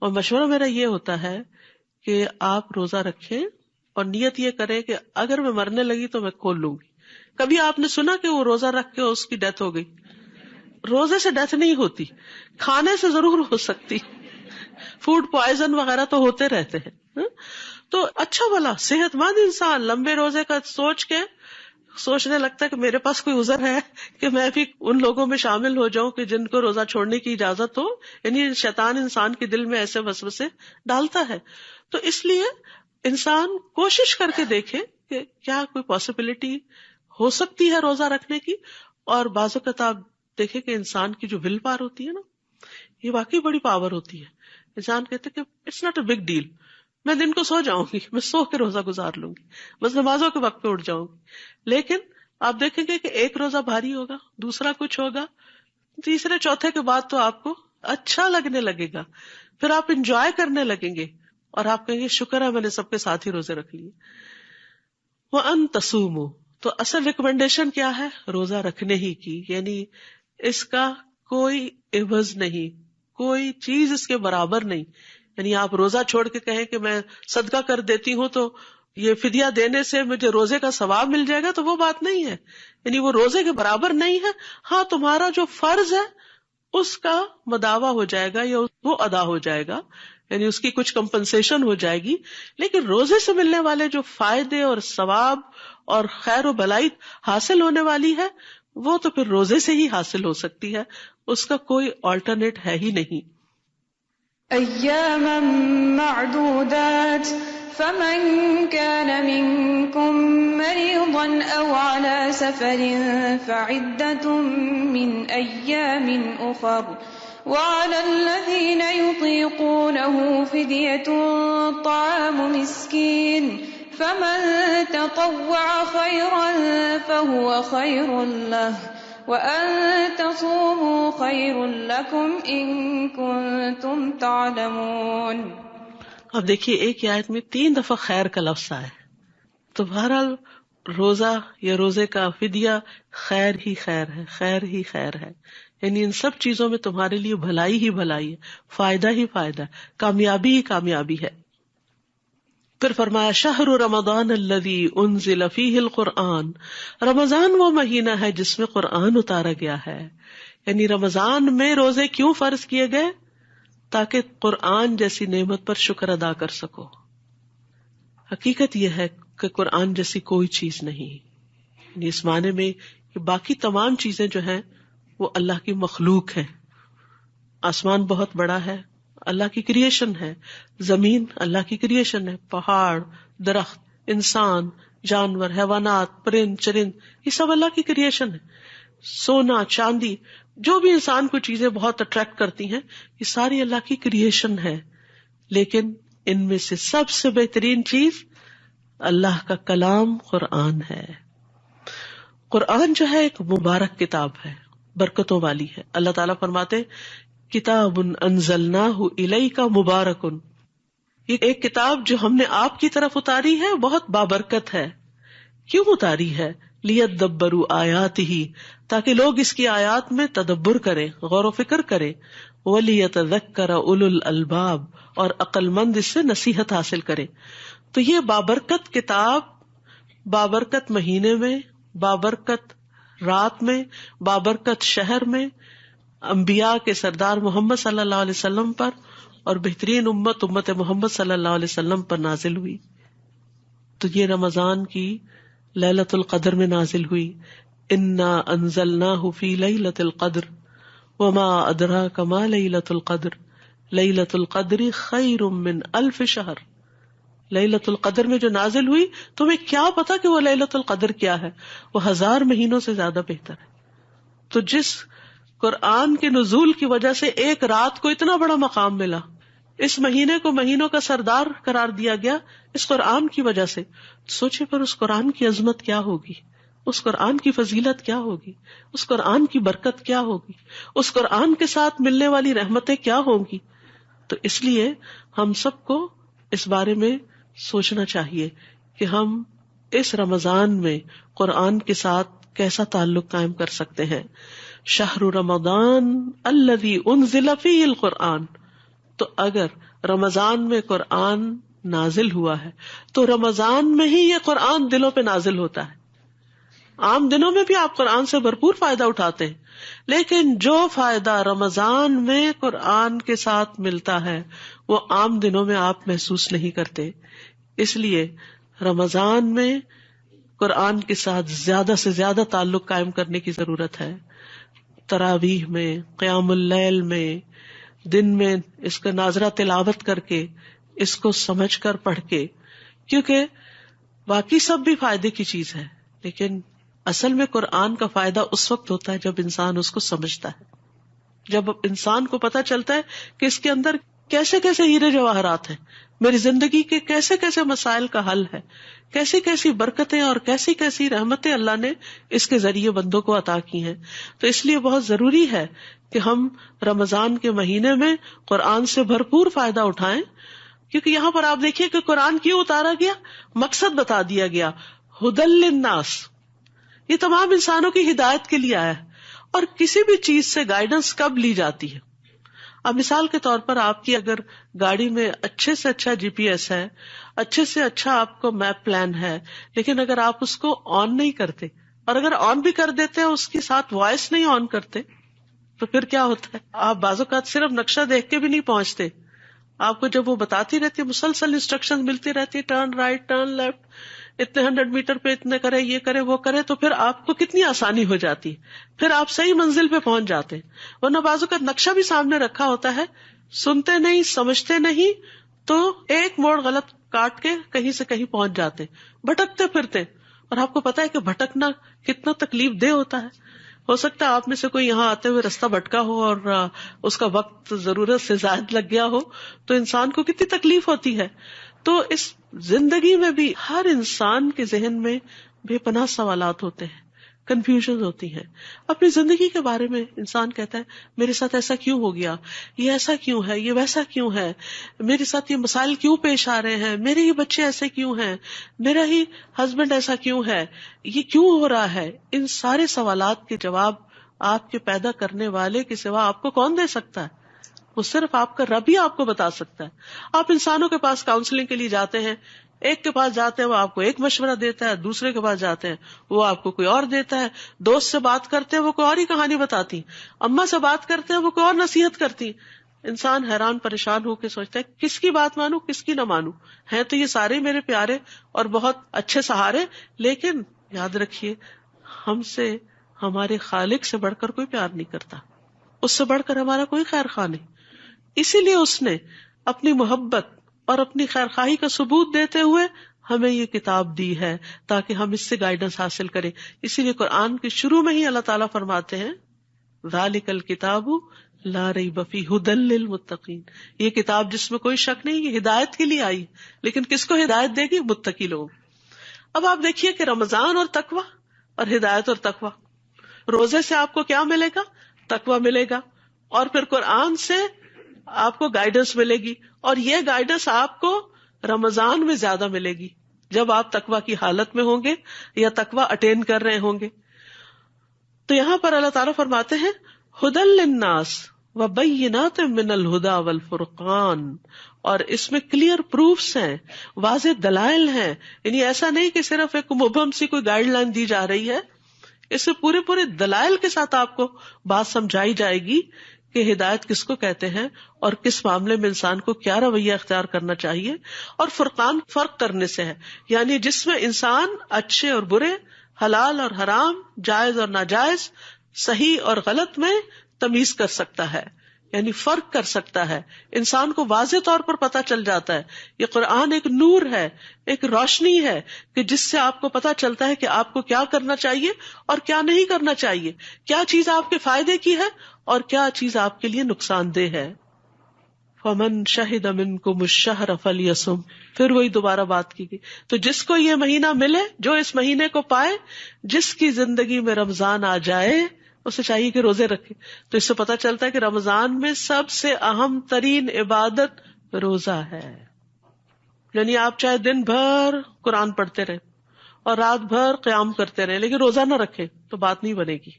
اور مشورہ میرا یہ ہوتا ہے کہ آپ روزہ رکھیں اور نیت یہ کریں کہ اگر میں مرنے لگی تو میں کھول لوں گی. کبھی آپ نے سنا کہ وہ روزہ رکھ کے اس کی ڈیتھ ہو گئی؟ روزے سے ڈیتھ نہیں ہوتی، کھانے سے ضرور ہو سکتی، فوڈ پوائزن وغیرہ تو ہوتے رہتے ہیں. تو اچھا بھلا صحت مند انسان لمبے روزے کا سوچ کے سوچنے لگتا ہے کہ میرے پاس کوئی عذر ہے کہ میں بھی ان لوگوں میں شامل ہو جاؤں کہ جن کو روزہ چھوڑنے کی اجازت ہو. یعنی شیطان انسان کے دل میں ایسے وسوسے ڈالتا ہے. تو اس لیے انسان کوشش کر کے دیکھے کہ کیا کوئی پاسبلٹی ہو سکتی ہے روزہ رکھنے کی. اور بعض اوقات آپ دیکھیں کہ انسان کی جو ول پاور ہوتی ہے نا، یہ واقعی بڑی پاور ہوتی ہے. انسان کہتے کہ it's not a big deal, میں دن کو سو جاؤں گی، میں سو کے روزہ گزار لوں گی، بس نمازوں کے وقت پہ اٹھ جاؤں گی. لیکن آپ دیکھیں گے کہ ایک روزہ بھاری ہوگا، دوسرا کچھ ہوگا، تیسرے چوتھے کے بعد تو آپ کو اچھا لگنے لگے گا، پھر آپ انجوائے کرنے لگیں گے اور آپ کہیں گے شکر ہے میں نے سب کے ساتھ ہی روزے رکھ لیے. وَأَن تَصُومُوا، تو اصل ریکمنڈیشن کیا ہے؟ روزہ رکھنے ہی کی. یعنی اس کا کوئی عوض نہیں، کوئی چیز اس کے برابر نہیں. یعنی آپ روزہ چھوڑ کے کہیں کہ میں صدقہ کر دیتی ہوں تو یہ فدیہ دینے سے مجھے روزے کا ثواب مل جائے گا، تو وہ بات نہیں ہے. یعنی وہ روزے کے برابر نہیں ہے. ہاں تمہارا جو فرض ہے اس کا مداوع ہو جائے گا یا وہ ادا ہو جائے گا، یعنی اس کی کچھ کمپنسیشن ہو جائے گی. لیکن روزے سے ملنے والے جو فائدے اور ثواب اور خیر و بلائی حاصل ہونے والی ہے وہ تو پھر روزے سے ہی حاصل ہو سکتی ہے، اس کا کوئی آلٹرنیٹ ہے ہی نہیں. ایاما معدودات فمن كان منكم مريضا أو على سفر فعدة من أيام أخر وعلى الذين يطيقونه فدية طعام مسكين فمن تطوع خيرا فهو خير له وأن تصوموا خير لكم إن كنتم تعلمون. اب دیکھیے ایک آیت میں 3 دفعہ خیر کا لفظ آیا، تو بہرحال روزہ یا روزے کا فدیہ خیر ہی خیر ہے، خیر ہی خیر ہے، یعنی ان سب چیزوں میں تمہارے لیے بھلائی ہی بھلائی ہے، فائدہ ہی فائدہ، کامیابی ہی کامیابی ہے. پھر فرمایا شہر رمضان الذی انزل فیہ القرآن، رمضان وہ مہینہ ہے جس میں قرآن اتارا گیا ہے. یعنی رمضان میں روزے کیوں فرض کیے گئے؟ تاکہ قرآن جیسی نعمت پر شکر ادا کر سکو. حقیقت یہ ہے کہ قرآن جیسی کوئی چیز نہیں، یعنی اس معنی میں کہ باقی تمام چیزیں جو ہیں وہ اللہ کی مخلوق ہے. آسمان بہت بڑا ہے، اللہ کی کریشن ہے. زمین اللہ کی کریشن ہے. پہاڑ، درخت، انسان، جانور، حیوانات، پرند چرند، یہ سب اللہ کی کریشن ہے. سونا، چاندی، جو بھی انسان کو چیزیں بہت اٹریکٹ کرتی ہیں، یہ ساری اللہ کی کریشن ہے. لیکن ان میں سے سب سے بہترین چیز اللہ کا کلام قرآن ہے. قرآن جو ہے ایک مبارک کتاب ہے، برکتوں والی ہے. اللہ تعالیٰ فرماتے کتاب انزلناہ الیک مبارک، یہ ایک کتاب جو ہم نے آپ کی طرف اتاری ہے بہت بابرکت ہے. کیوں اتاری ہے؟ لیدبروا آیاتہ، تاکہ لوگ اس کی آیات میں تدبر کریں، غور و فکر کریں. ولیتذکر اولو الالباب، اور عقل مند اس سے نصیحت حاصل کریں. تو یہ بابرکت کتاب بابرکت مہینے میں، بابرکت رات میں، بابرکت شہر میں، انبیاء کے سردار محمد صلی اللہ علیہ وسلم پر اور بہترین امت محمد صلی اللہ علیہ وسلم پر نازل ہوئی. تو یہ رمضان کی لیلۃ القدر میں نازل ہوئی. انا انزلناہ فی لیلۃ القدر وما ادراک ما لیلۃ القدر لیلۃ القدر خیر من الف شہر. لیلۃ القدر میں جو نازل ہوئی، تمہیں کیا پتا کہ وہ لیلۃ القدر کیا ہے؟ وہ 1000 مہینوں سے زیادہ بہتر ہے. تو جس قرآن کے نزول کی وجہ سے ایک رات کو اتنا بڑا مقام ملا، اس مہینے کو مہینوں کا سردار قرار دیا گیا اس قرآن کی وجہ سے. سوچے پر اس قرآن کی عظمت کیا ہوگی، اس قرآن کی فضیلت کیا ہوگی، اس قرآن کی برکت کیا ہوگی، اس قرآن کے ساتھ ملنے والی رحمتیں کیا ہوں گی. تو اس لیے ہم سب کو اس بارے میں سوچنا چاہیے کہ ہم اس رمضان میں قرآن کے ساتھ کیسا تعلق قائم کر سکتے ہیں. شہر رمضان الذی انزل فیہ القرآن. تو اگر رمضان میں قرآن نازل ہوا ہے تو رمضان میں ہی یہ قرآن دلوں پہ نازل ہوتا ہے. عام دنوں میں بھی آپ قرآن سے بھرپور فائدہ اٹھاتے ہیں، لیکن جو فائدہ رمضان میں قرآن کے ساتھ ملتا ہے وہ عام دنوں میں آپ محسوس نہیں کرتے. اس لیے رمضان میں قرآن کے ساتھ زیادہ سے زیادہ تعلق قائم کرنے کی ضرورت ہے. تراویح میں، قیام اللیل میں، دن میں اس کا ناظرہ تلاوت کر کے، اس کو سمجھ کر پڑھ کے، کیونکہ باقی سب بھی فائدے کی چیز ہے، لیکن اصل میں قرآن کا فائدہ اس وقت ہوتا ہے جب انسان اس کو سمجھتا ہے، جب انسان کو پتہ چلتا ہے کہ اس کے اندر کیسے کیسے ہیرے جواہرات ہیں، میری زندگی کے کیسے کیسے مسائل کا حل ہے، کیسی کیسی برکتیں اور کیسی کیسی رحمتیں اللہ نے اس کے ذریعے بندوں کو عطا کی ہیں. تو اس لیے بہت ضروری ہے کہ ہم رمضان کے مہینے میں قرآن سے بھرپور فائدہ اٹھائیں. کیونکہ یہاں پر آپ دیکھیے کہ قرآن کیوں اتارا گیا، مقصد بتا دیا گیا، ہدی للناس، یہ تمام انسانوں کی ہدایت کے لیے آیا ہے. اور کسی بھی چیز سے گائیڈنس کب لی جاتی ہے؟ اب مثال کے طور پر آپ کی اگر گاڑی میں اچھے سے اچھا GPS ہے، اچھے سے اچھا آپ کو میپ پلان ہے، لیکن اگر آپ اس کو آن نہیں کرتے، اور اگر آن بھی کر دیتے ہیں اس کے ساتھ وائس نہیں آن کرتے، تو پھر کیا ہوتا ہے؟ آپ بعض اوقات صرف نقشہ دیکھ کے بھی نہیں پہنچتے. آپ کو جب وہ بتاتی رہتی ہے، مسلسل انسٹرکشن ملتی رہتی ہے، ٹرن رائٹ، ٹرن لیفٹ، اتنے 100 میٹر پہ اتنے کرے، یہ کرے وہ کرے، تو پھر آپ کو کتنی آسانی ہو جاتی ہے، پھر آپ صحیح منزل پہ پہنچ جاتے ہیں. ورنہ بعض اوقات نقشہ بھی سامنے رکھا ہوتا ہے، سنتے نہیں، سمجھتے نہیں، تو ایک موڑ غلط کاٹ کے کہیں سے کہیں پہنچ جاتے، بھٹکتے پھرتے. اور آپ کو پتا ہے کہ بھٹکنا کتنا تکلیف دہ ہوتا ہے. ہو سکتا ہے آپ میں سے کوئی یہاں آتے ہوئے رستہ بھٹکا ہو اور اس کا وقت ضرورت سے زائد لگ گیا ہو، تو انسان کو کتنی تکلیف ہوتی ہے. تو اس زندگی میں بھی ہر انسان کے ذہن میں بے پناہ سوالات ہوتے ہیں، کنفیوژن ہوتی ہیں. اپنی زندگی کے بارے میں انسان کہتا ہے میرے ساتھ ایسا کیوں ہو گیا، یہ ایسا کیوں ہے، یہ ویسا کیوں ہے، میرے ساتھ یہ مسائل کیوں پیش آ رہے ہیں، میرے ہی بچے ایسے کیوں ہیں، میرا ہی ہسبینڈ ایسا کیوں ہے، یہ کیوں ہو رہا ہے. ان سارے سوالات کے جواب آپ کے پیدا کرنے والے کے سوا آپ کو کون دے سکتا ہے؟ وہ صرف آپ کا رب ہی آپ کو بتا سکتا ہے. آپ انسانوں کے پاس کاؤنسلنگ کے لیے جاتے ہیں، ایک کے پاس جاتے ہیں وہ آپ کو ایک مشورہ دیتا ہے، دوسرے کے پاس جاتے ہیں وہ آپ کو کوئی اور دیتا ہے، دوست سے بات کرتے ہیں وہ کوئی اور ہی کہانی بتاتی، اماں سے بات کرتے ہیں وہ کوئی اور نصیحت کرتی. انسان حیران پریشان ہو کے سوچتا ہے کس کی بات مانوں کس کی نہ مانوں. ہیں تو یہ سارے میرے پیارے اور بہت اچھے سہارے، لیکن یاد رکھیے ہم سے ہمارے خالق سے بڑھ کر کوئی پیار نہیں کرتا، اس سے بڑھ کر ہمارا کوئی خیر خواہ نہیں. اسی لیے اس نے اپنی محبت اور اپنی خیر خواہی کا ثبوت دیتے ہوئے ہمیں یہ کتاب دی ہے تاکہ ہم اس سے گائیڈنس حاصل کریں. اسی لیے قرآن کے شروع میں ہی اللہ تعالیٰ فرماتے ہیں ذالک الکتاب لا ریب فیہ ھدی للمتقین، یہ کتاب جس میں کوئی شک نہیں، یہ ہدایت کے لیے آئی. لیکن کس کو ہدایت دے گی؟ متقی لوگ. اب آپ دیکھیے کہ رمضان اور تقوی اور ہدایت اور تقوی، روزے سے آپ کو کیا ملے گا؟ تقوی ملے گا، اور پھر قرآن سے آپ کو گائیڈنس ملے گی، اور یہ گائیڈنس آپ کو رمضان میں زیادہ ملے گی جب آپ تقوی کی حالت میں ہوں گے یا تقوی اٹین کر رہے ہوں گے. تو یہاں پر اللہ تعالیٰ فرماتے ہیں ھدی للناس وبینات من الھدی والفرقان، اور اس میں کلیئر پروفس ہیں، واضح دلائل ہیں. یعنی ایسا نہیں کہ صرف ایک مبہم سی کوئی گائیڈ لائن دی جا رہی ہے، اس سے پورے دلائل کے ساتھ آپ کو بات سمجھائی جائے گی کہ ہدایت کس کو کہتے ہیں اور کس معاملے میں انسان کو کیا رویہ اختیار کرنا چاہیے. اور فرقان فرق کرنے سے ہے، یعنی جس میں انسان اچھے اور برے، حلال اور حرام، جائز اور ناجائز، صحیح اور غلط میں تمیز کر سکتا ہے، یعنی فرق کر سکتا ہے. انسان کو واضح طور پر پتہ چل جاتا ہے. یہ قرآن ایک نور ہے، ایک روشنی ہے کہ جس سے آپ کو پتہ چلتا ہے کہ آپ کو کیا کرنا چاہیے اور کیا نہیں کرنا چاہیے، کیا چیز آپ کے فائدے کی ہے اور کیا چیز آپ کے لیے نقصان دہ ہے. فمن شہد منکم الشہر فلیصم، پھر وہی دوبارہ بات کی گئی. تو جس کو یہ مہینہ ملے، جو اس مہینے کو پائے، جس کی زندگی میں رمضان آ جائے، اسے چاہیے کہ روزے رکھے. تو اس سے پتہ چلتا ہے کہ رمضان میں سب سے اہم ترین عبادت روزہ ہے. یعنی آپ چاہے دن بھر قرآن پڑھتے رہے اور رات بھر قیام کرتے رہے لیکن روزہ نہ رکھے تو بات نہیں بنے گی.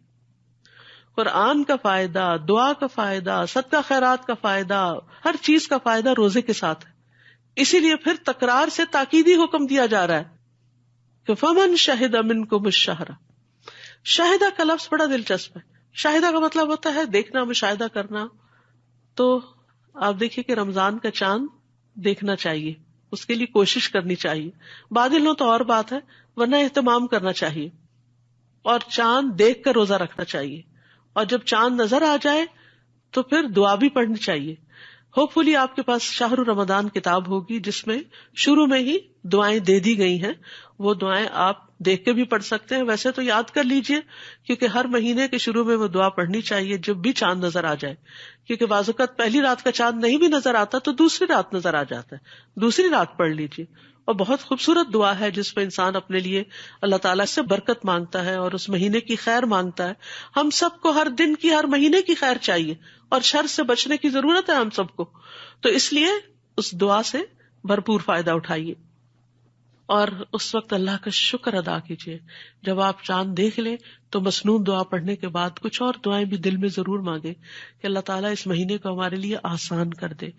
قرآن کا فائدہ، دعا کا فائدہ، صدقہ خیرات کا فائدہ، ہر چیز کا فائدہ روزے کے ساتھ ہے. اسی لیے پھر تکرار سے تاکیدی حکم دیا جا رہا ہے کہ فمن شہد منکم الشہر. شاہدہ کا لفظ بڑا دلچسپ ہے. شاہدہ کا مطلب ہوتا ہے دیکھنا، مشاہدہ کرنا. تو آپ دیکھیے کہ رمضان کا چاند دیکھنا چاہیے، اس کے لیے کوشش کرنی چاہیے. بادل ہو تو اور بات ہے، ورنہ اہتمام کرنا چاہیے. اور چاند دیکھ کر روزہ رکھنا چاہیے. اور جب چاند نظر آ جائے تو پھر دعا بھی پڑھنی چاہیے. ہوپ فلی آپ کے پاس شہر رمضان کتاب ہوگی جس میں شروع میں ہی دعائیں دے دی گئی ہیں. وہ دعائیں آپ دیکھ کے بھی پڑھ سکتے ہیں، ویسے تو یاد کر لیجئے کیونکہ ہر مہینے کے شروع میں وہ دعا پڑھنی چاہیے جب بھی چاند نظر آ جائے. کیونکہ بعض اوقات پہلی رات کا چاند نہیں بھی نظر آتا تو دوسری رات نظر آ جاتا ہے، دوسری رات پڑھ لیجئے. اور بہت خوبصورت دعا ہے جس میں انسان اپنے لیے اللہ تعالیٰ سے برکت مانگتا ہے اور اس مہینے کی خیر مانگتا ہے. ہم سب کو ہر دن کی، ہر مہینے کی خیر چاہیے اور شر سے بچنے کی ضرورت ہے ہم سب کو. تو اس لیے اس دعا سے بھرپور فائدہ اٹھائیے اور اس وقت اللہ کا شکر ادا کیجیے. جب آپ چاند دیکھ لیں تو مسنون دعا پڑھنے کے بعد کچھ اور دعائیں بھی دل میں ضرور مانگے کہ اللہ تعالیٰ اس مہینے کو ہمارے لیے آسان کر دے.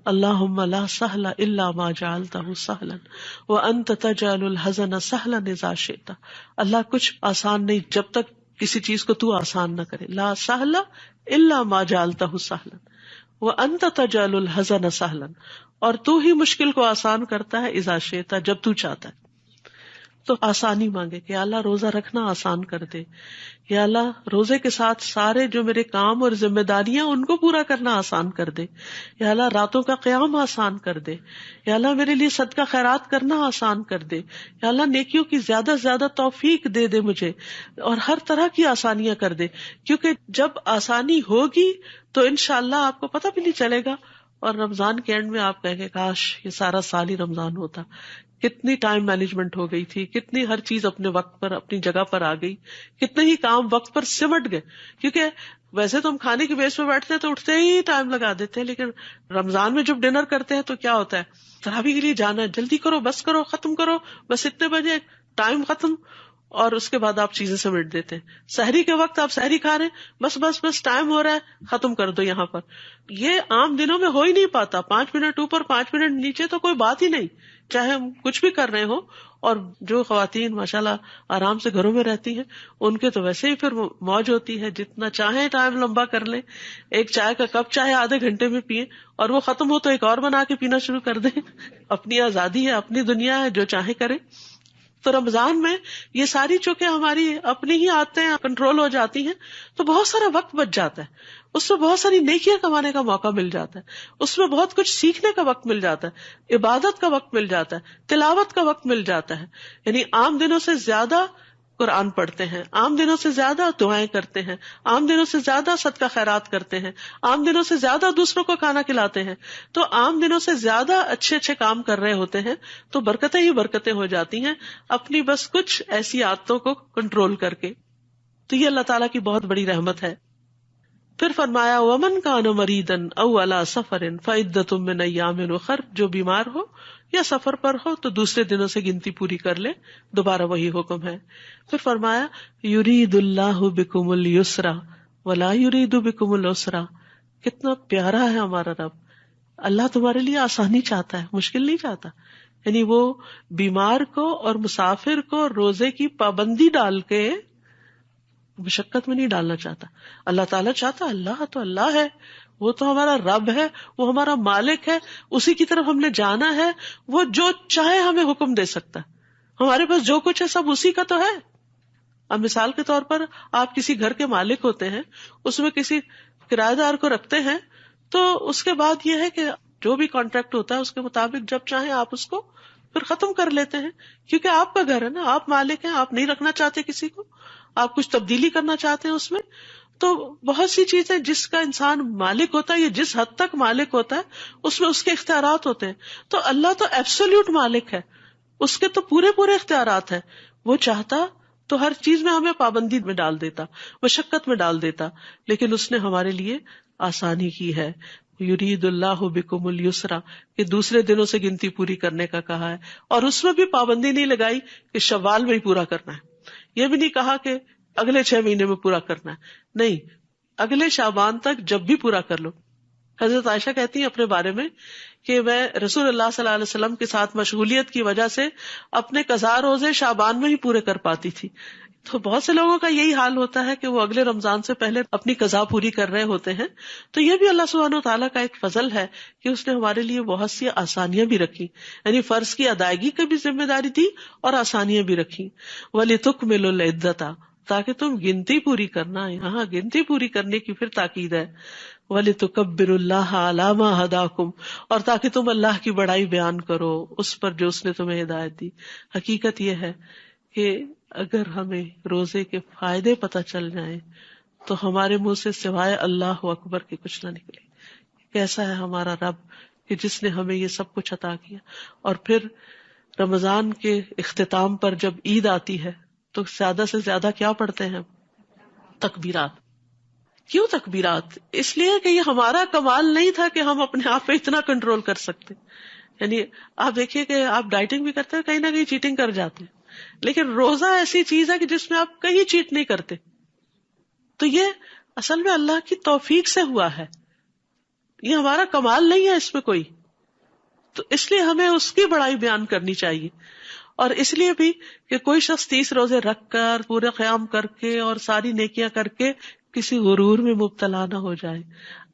اللہم لا سہل الا ما جعلتہ سہلا وانت تجعل الحزن سہلا اذا شئت. اللہ کچھ آسان نہیں جب تک کسی چیز کو تو آسان نہ کرے. لا سہل الا ما جعلتہ سہلا وانت تجعل الحزن سہلا، اور تو ہی مشکل کو آسان کرتا ہے اذا شئت، جب تو چاہتا ہے. تو آسانی مانگے کہ یا اللہ روزہ رکھنا آسان کر دے، یا اللہ روزے کے ساتھ سارے جو میرے کام اور ذمہ داریاں ان کو پورا کرنا آسان کر دے، یا اللہ راتوں کا قیام آسان کر دے، یا اللہ میرے لیے صدقہ خیرات کرنا آسان کر دے، یا اللہ نیکیوں کی زیادہ سے زیادہ توفیق دے دے مجھے، اور ہر طرح کی آسانیاں کر دے، کیونکہ جب آسانی ہوگی تو انشاءاللہ آپ کو پتہ بھی نہیں چلے گا، اور رمضان کے اینڈ میں آپ کہیں گے کاش یہ سارا سال ہی رمضان ہوتا، کتنی ٹائم مینجمنٹ ہو گئی تھی، کتنی ہر چیز اپنے وقت پر اپنی جگہ پر آ گئی، کتنے ہی کام وقت پر سمٹ گئے. کیونکہ ویسے تو ہم کھانے کی بیس پہ بیٹھتے ہیں تو اٹھتے ہی ٹائم لگا دیتے ہیں، لیکن رمضان میں جب ڈنر کرتے ہیں تو کیا ہوتا ہے، تراویح کے لیے جانا ہے، جلدی کرو، بس کرو، ختم کرو، بس اتنے بجے ٹائم ختم، اور اس کے بعد آپ چیزیں سمیٹ دیتے ہیں. سحری کے وقت آپ سحری کھا رہے ہیں، بس بس بس ٹائم ہو رہا ہے، ختم کر دو یہاں پر. یہ عام دنوں میں ہو ہی نہیں پاتا، 5 منٹ اوپر 5 منٹ نیچے تو کوئی بات ہی نہیں، چاہے ہم کچھ بھی کر رہے ہو. اور جو خواتین ماشاءاللہ آرام سے گھروں میں رہتی ہیں ان کے تو ویسے ہی پھر موج ہوتی ہے، جتنا چاہیں ٹائم لمبا کر لیں، ایک چائے کا کپ چاہے آدھے گھنٹے میں پیئیں، اور وہ ختم ہو تو ایک اور بنا کے پینا شروع کر دیں. اپنی آزادی ہے، اپنی دنیا ہے، جو چاہے کریں. تو رمضان میں یہ ساری چونکہ ہماری اپنی ہی عادتیں کنٹرول ہو جاتی ہیں تو بہت سارا وقت بچ جاتا ہے، اس میں بہت ساری نیکیاں کمانے کا موقع مل جاتا ہے، اس میں بہت کچھ سیکھنے کا وقت مل جاتا ہے، عبادت کا وقت مل جاتا ہے، تلاوت کا وقت مل جاتا ہے. یعنی عام دنوں سے زیادہ قرآن پڑھتے ہیں، عام دنوں سے زیادہ دعائیں کرتے ہیں، عام دنوں سے زیادہ صدقہ خیرات کرتے ہیں، عام دنوں سے زیادہ دوسروں کو کھانا کھلاتے ہیں، تو عام دنوں سے زیادہ اچھے اچھے کام کر رہے ہوتے ہیں، تو برکتیں ہی برکتیں ہو جاتی ہیں اپنی بس کچھ ایسی عادتوں کو کنٹرول کر کے. تو یہ اللہ تعالیٰ کی بہت بڑی رحمت ہے. پھر فرمایا وَمَنْ كَانَ مَرِيدًا أَوْ عَلَى سَفَرٍ فَعِدَّةٌ مِّنْ أَيَّامٍ أُخَرَ، جو بیمار ہو یا سفر پر ہو تو دوسرے دنوں سے گنتی پوری کر لے. دوبارہ وہی حکم ہے. پھر فرمایا يُرِيدُ اللَّهُ بِكُمُ الْيُسْرَ وَلَا يُرِيدُ بِكُمُ الْعُسْرَ. کتنا پیارا ہے ہمارا رب، اللہ تمہارے لیے آسانی چاہتا ہے، مشکل نہیں چاہتا. یعنی وہ بیمار کو اور مسافر کو روزے کی پابندی ڈال کے مشقت میں نہیں ڈالنا چاہتا. اللہ تعالیٰ چاہتا، اللہ تو اللہ ہے، وہ تو ہمارا رب ہے، وہ ہمارا مالک ہے، اسی کی طرف ہم نے جانا ہے، وہ جو چاہے ہمیں حکم دے سکتا ہے، ہمارے پاس جو کچھ ہے سب اسی کا تو ہے. اب مثال کے طور پر آپ کسی گھر کے مالک ہوتے ہیں، اس میں کسی کرایہ دار کو رکھتے ہیں، تو اس کے بعد یہ ہے کہ جو بھی کانٹریکٹ ہوتا ہے اس کے مطابق جب چاہیں آپ اس کو پھر ختم کر لیتے ہیں، کیونکہ آپ کا گھر ہے نا، آپ مالک ہیں، آپ نہیں رکھنا چاہتے کسی کو، آپ کچھ تبدیلی کرنا چاہتے ہیں اس میں. تو بہت سی چیزیں جس کا انسان مالک ہوتا ہے یا جس حد تک مالک ہوتا ہے اس میں اس کے اختیارات ہوتے ہیں. تو اللہ تو ایبسولوٹ مالک ہے، اس کے تو پورے پورے اختیارات ہیں. وہ چاہتا تو ہر چیز میں ہمیں پابندی میں ڈال دیتا، مشقت میں ڈال دیتا، لیکن اس نے ہمارے لیے آسانی کی ہے. یرید اللہ بکم اليسر، کہ دوسرے دنوں سے گنتی پوری کرنے کا کہا ہے، اور اس میں بھی پابندی نہیں لگائی کہ شوال میں ہی پورا کرنا ہے. یہ بھی نہیں کہا کہ اگلے 6 مہینے میں پورا کرنا ہے، نہیں، اگلے شعبان تک جب بھی پورا کر لو. حضرت عائشہ کہتی ہیں اپنے بارے میں کہ میں رسول اللہ صلی اللہ علیہ وسلم کے ساتھ مشغولیت کی وجہ سے اپنے قضاء روزے شعبان میں ہی پورے کر پاتی تھی. تو بہت سے لوگوں کا یہی حال ہوتا ہے کہ وہ اگلے رمضان سے پہلے اپنی قضاء پوری کر رہے ہوتے ہیں. تو یہ بھی اللہ سبحانہ وتعالیٰ کا ایک فضل ہے کہ اس نے ہمارے لیے بہت سی آسانیاں بھی رکھی، یعنی فرض کی ادائیگی کی بھی ذمہ داری دی اور آسانیاں بھی رکھی. وَلِتُكْمِلُوا الْعِدَّةَ، تاکہ تم گنتی پوری کرنا. یہاں گنتی پوری کرنے کی پھر تاکید ہے. وَلِتُكَبِّرُوا اللَّهَ عَلَى مَا هَدَاكُمْ، اور تاکہ تم اللہ کی بڑائی بیان کرو اس پر جو اس نے تمہیں ہدایت دی. حقیقت یہ ہے کہ اگر ہمیں روزے کے فائدے پتہ چل جائیں تو ہمارے منہ سے سوائے اللہ اکبر کے کچھ نہ نکلے. کیسا ہے ہمارا رب کہ جس نے ہمیں یہ سب کچھ عطا کیا. اور پھر رمضان کے اختتام پر جب عید آتی ہے تو زیادہ سے زیادہ کیا پڑھتے ہیں؟ تکبیرات. کیوں تکبیرات؟ اس لیے کہ یہ ہمارا کمال نہیں تھا کہ ہم اپنے آپ پہ اتنا کنٹرول کر سکتے. یعنی آپ دیکھیے کہ آپ ڈائٹنگ بھی کرتے ہیں، کہیں نہ کہیں چیٹنگ کر جاتے ہیں، لیکن روزہ ایسی چیز ہے کہ جس میں آپ کہیں چیٹ نہیں کرتے. تو یہ اصل میں اللہ کی توفیق سے ہوا ہے، یہ ہمارا کمال نہیں ہے اس میں کوئی. تو اس لیے ہمیں اس کی بڑائی بیان کرنی چاہیے. اور اس لیے بھی کہ کوئی شخص 30 روزے رکھ کر پورے قیام کر کے اور ساری نیکیاں کر کے کسی غرور میں مبتلا نہ ہو جائے،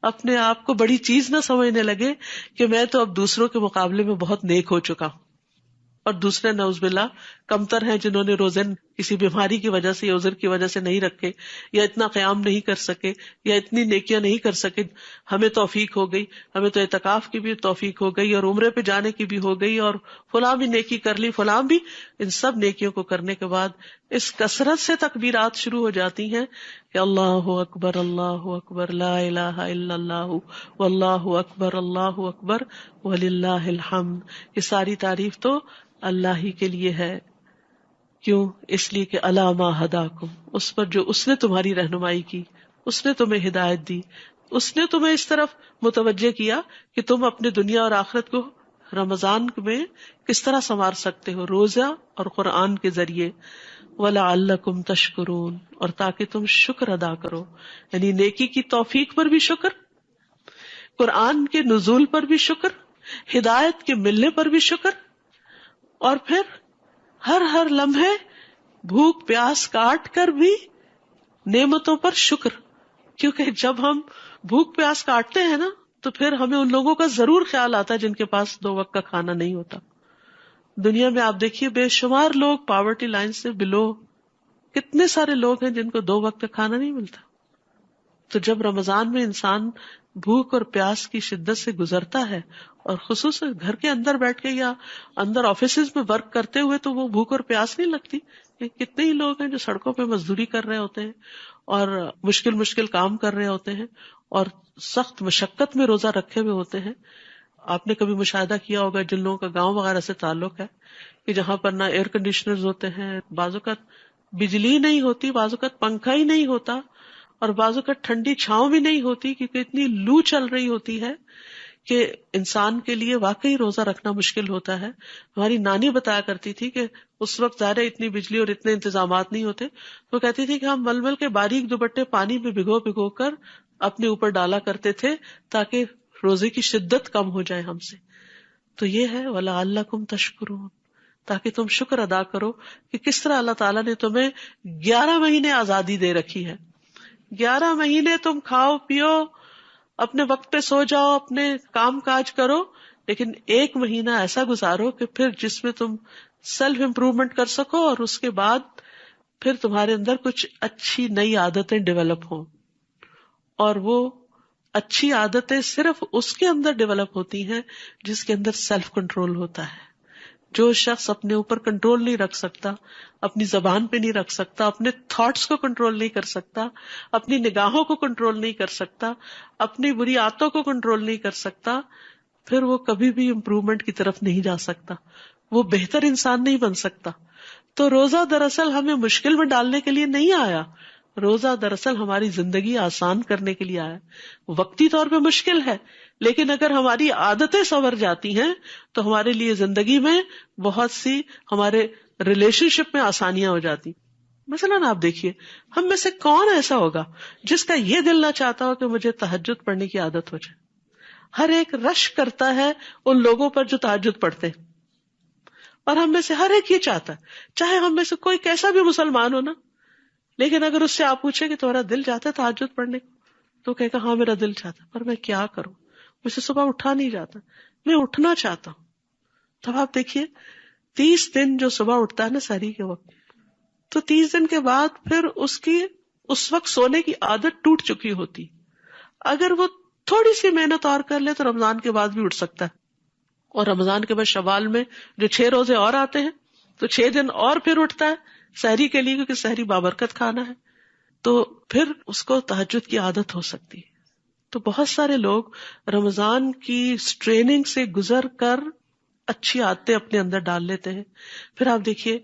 اپنے آپ کو بڑی چیز نہ سمجھنے لگے کہ میں تو اب دوسروں کے مقابلے میں بہت نیک ہو چکا ہوں، اور دوسرے نعوذ باللہ کمتر ہیں جنہوں نے روزے کسی بیماری کی وجہ سے یا عذر کی وجہ سے نہیں رکھے، یا اتنا قیام نہیں کر سکے، یا اتنی نیکیاں نہیں کر سکے. ہمیں توفیق ہو گئی، ہمیں تو اعتکاف کی بھی توفیق ہو گئی اور عمرے پہ جانے کی بھی ہو گئی، اور فلاں بھی نیکی کر لی، فلاں بھی. ان سب نیکیوں کو کرنے کے بعد اس کثرت سے تکبیرات شروع ہو جاتی ہیں کہ اللہ اکبر لا الہ الا اللہ واللہ اکبر وللہ الحمد. یہ ساری تعریف تو اللہ ہی کے لیے ہے. کیوں؟ اس لیے کہ الا ما ہداکم، اس پر جو اس نے تمہاری رہنمائی کی، اس نے تمہیں ہدایت دی، اس نے تمہیں اس طرف متوجہ کیا کہ تم اپنے دنیا اور آخرت کو رمضان میں کس طرح سنوار سکتے ہو، روزہ اور قرآن کے ذریعے. وَلَعَلَّكُمْ تَشْكُرُونَ، اور تاکہ تم شکر ادا کرو، یعنی نیکی کی توفیق پر بھی شکر، قرآن کے نزول پر بھی شکر، ہدایت کے ملنے پر بھی شکر، اور پھر ہر لمحے بھوک پیاس کاٹ کر بھی نعمتوں پر شکر. کیونکہ جب ہم بھوک پیاس کاٹتے ہیں نا تو پھر ہمیں ان لوگوں کا ضرور خیال آتا ہے جن کے پاس 2 وقت کا کھانا نہیں ہوتا. دنیا میں آپ دیکھیے بے شمار لوگ پاورٹی لائن سے بلو، کتنے سارے لوگ ہیں جن کو 2 وقت کا کھانا نہیں ملتا. تو جب رمضان میں انسان بھوک اور پیاس کی شدت سے گزرتا ہے، اور خصوصاً گھر کے اندر بیٹھ کے یا اندر آفیسز میں ورک کرتے ہوئے، تو وہ بھوک اور پیاس نہیں لگتی. کتنے ہی لوگ ہیں جو سڑکوں پہ مزدوری کر رہے ہوتے ہیں اور مشکل کام کر رہے ہوتے ہیں اور سخت مشقت میں روزہ رکھے ہوئے ہوتے ہیں. آپ نے کبھی مشاہدہ کیا ہوگا جن لوگوں کا گاؤں وغیرہ سے تعلق ہے کہ جہاں پر نہ ایئر کنڈیشنرز ہوتے ہیں، بعض اوقات بجلی نہیں ہوتی، بعض اوقات پنکھا ہی نہیں ہوتا، اور بعض اوقات ٹھنڈی چھاؤں بھی نہیں ہوتی کیونکہ اتنی لو چل رہی ہوتی ہے کہ انسان کے لیے واقعی روزہ رکھنا مشکل ہوتا ہے. ہماری نانی بتایا کرتی تھی کہ اس وقت ظاہر اتنی بجلی اور اتنے انتظامات نہیں ہوتے، تو کہتی تھی کہ ہم ململ کے باریک دوپٹے پانی میں بھگو کر اپنے اوپر ڈالا کرتے تھے تاکہ روزے کی شدت کم ہو جائے ہم سے. تو یہ ہے وَلَعَلَّكُمْ تَشْكُرُونَ، تاکہ تم شکر ادا کرو کہ کس طرح اللہ تعالیٰ نے تمہیں 11 مہینے آزادی دے رکھی ہے. 11 مہینے تم کھاؤ پیو، اپنے وقت پہ سو جاؤ، اپنے کام کاج کرو، لیکن 1 مہینہ ایسا گزارو کہ پھر جس میں تم سیلف امپروومنٹ کر سکو، اور اس کے بعد پھر تمہارے اندر کچھ اچھی نئی عادتیں ڈیولپ ہوں. اور وہ اچھی عادتیں صرف اس کے اندر ڈیولپ ہوتی ہیں جس کے اندر سیلف کنٹرول ہوتا ہے. جو شخص اپنے اوپر کنٹرول نہیں رکھ سکتا، اپنی زبان پہ نہیں رکھ سکتا، اپنے تھاٹس کو کنٹرول نہیں کر سکتا، اپنی نگاہوں کو کنٹرول نہیں کر سکتا، اپنی بری عادتوں کو کنٹرول نہیں کر سکتا، پھر وہ کبھی بھی امپروومنٹ کی طرف نہیں جا سکتا، وہ بہتر انسان نہیں بن سکتا. تو روزہ دراصل ہمیں مشکل میں ڈالنے کے لیے نہیں آیا، روزہ دراصل ہماری زندگی آسان کرنے کے لیے آیا. وقتی طور پہ مشکل ہے، لیکن اگر ہماری عادتیں سنور جاتی ہیں تو ہمارے لیے زندگی میں بہت سی، ہمارے ریلیشن شپ میں آسانیاں ہو جاتی. مثلاً آپ دیکھیے، ہم میں سے کون ایسا ہوگا جس کا یہ دل نہ چاہتا ہو کہ مجھے تہجد پڑھنے کی عادت ہو جائے. ہر ایک رش کرتا ہے ان لوگوں پر جو تہجد پڑھتے ہیں، اور ہم میں سے ہر ایک یہ چاہتا ہے، چاہے ہم میں سے کوئی کیسا بھی مسلمان ہو نا، لیکن اگر اس سے آپ پوچھیں کہ تمہارا دل چاہتا ہے تہجد پڑھنے کو، تو کہے گا ہاں میرا دل چاہتا ہے، پر میں کیا کروں، مجھ سے صبح اٹھا نہیں جاتا، میں اٹھنا چاہتا ہوں. تب آپ دیکھیے 30 دن جو صبح اٹھتا ہے نا سحری کے وقت، تو 30 دن کے بعد پھر اس کی اس وقت سونے کی عادت ٹوٹ چکی ہوتی. اگر وہ تھوڑی سی محنت اور کر لے تو رمضان کے بعد بھی اٹھ سکتا ہے. اور رمضان کے بعد شوال میں جو 6 روزے اور آتے ہیں تو 6 دن اور پھر اٹھتا ہے سحری کے لیے، کیونکہ سحری بابرکت کھانا ہے، تو پھر اس کو تہجد کی عادت ہو سکتی ہے. تو بہت سارے لوگ رمضان کی ٹریننگ سے گزر کر اچھی عادتیں اپنے اندر ڈال لیتے ہیں. پھر آپ دیکھیے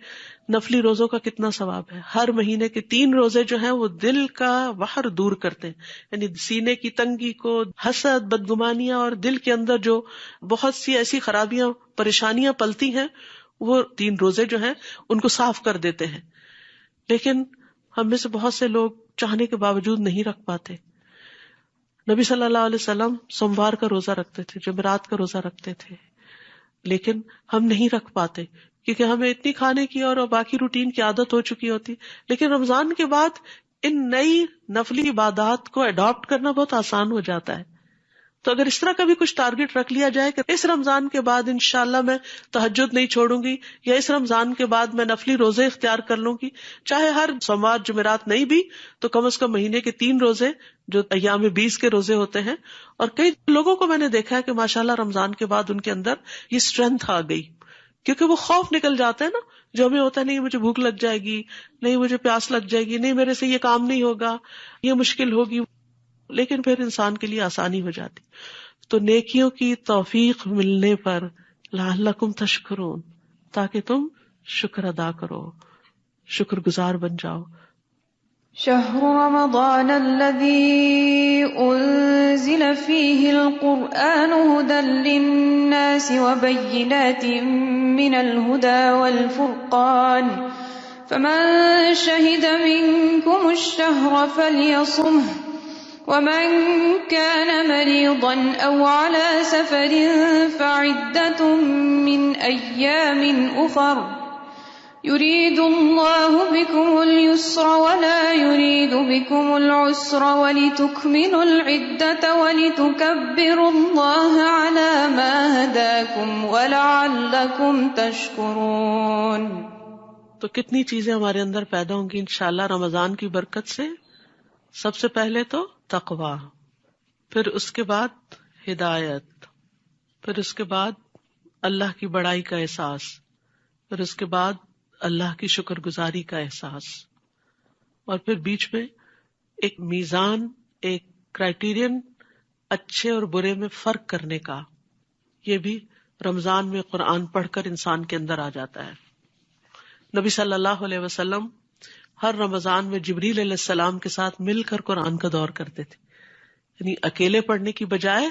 نفلی روزوں کا کتنا ثواب ہے. ہر مہینے کے 3 روزے جو ہیں وہ دل کا وحر دور کرتے ہیں، یعنی سینے کی تنگی کو، حسد، بدگمانیاں، اور دل کے اندر جو بہت سی ایسی خرابیاں پریشانیاں پلتی ہیں، وہ 3 روزے جو ہیں ان کو صاف کر دیتے ہیں. لیکن ہم میں سے بہت سے لوگ چاہنے کے باوجود نہیں رکھ پاتے. نبی صلی اللہ علیہ وسلم سوموار کا روزہ رکھتے تھے، جمعرات کا روزہ رکھتے تھے، لیکن ہم نہیں رکھ پاتے کیونکہ ہمیں اتنی کھانے کی اور باقی روٹین کی عادت ہو چکی ہوتی. لیکن رمضان کے بعد ان نئی نفلی عبادات کو اڈاپٹ کرنا بہت آسان ہو جاتا ہے. تو اگر اس طرح کا بھی کچھ ٹارگٹ رکھ لیا جائے کہ اس رمضان کے بعد انشاءاللہ میں تہجد نہیں چھوڑوں گی، یا اس رمضان کے بعد میں نفلی روزے اختیار کر لوں گی، چاہے ہر سوموار جمعرات نہیں بھی تو کم از کم مہینے کے 3 روزے جو ایام 20 کے روزے ہوتے ہیں. اور کئی لوگوں کو میں نے دیکھا ہے کہ ماشاءاللہ رمضان کے بعد ان کے اندر یہ اسٹرینتھ آ گئی، کیونکہ وہ خوف نکل جاتا ہے نا جو ہمیں ہوتا ہے، نہیں مجھے بھوک لگ جائے گی، نہیں مجھے پیاس لگ جائے گی، نہیں میرے سے یہ کام نہیں ہوگا، یہ مشکل ہوگی، لیکن پھر انسان کے لیے آسانی ہو جاتی. تو نیکیوں کی توفیق ملنے پر لعلکم تشکرون، تاکہ تم شکر ادا کرو، شکر گزار بن جاؤ. شهر رمضان الذي أنزل فيه القرآن هدى للناس وبينات من الهدى والفرقان فمن شهد منكم الشهر فليصمه ومن كان مريضا أو على سفر فعدة من أيام أخر يريد الله بكم اليسر ولا يريد بكم العسر ولتكملوا العدة ولتكبروا الله على ما هداكم ولعلكم تشكرون. تو کتنی چیزیں ہمارے اندر پیدا ہوں گی انشاءاللہ رمضان کی برکت سے. سب سے پہلے تو تقویٰ، پھر اس کے بعد ہدایت، پھر اس کے بعد اللہ کی بڑائی کا احساس، پھر اس کے بعد اللہ کی شکر گزاری کا احساس، اور پھر بیچ میں ایک میزان، ایک کرائیٹیرین اچھے اور برے میں فرق کرنے کا. یہ بھی رمضان میں قرآن پڑھ کر انسان کے اندر آ جاتا ہے. نبی صلی اللہ علیہ وسلم ہر رمضان میں جبریل علیہ السلام کے ساتھ مل کر قرآن کا دور کرتے تھے، یعنی اکیلے پڑھنے کی بجائے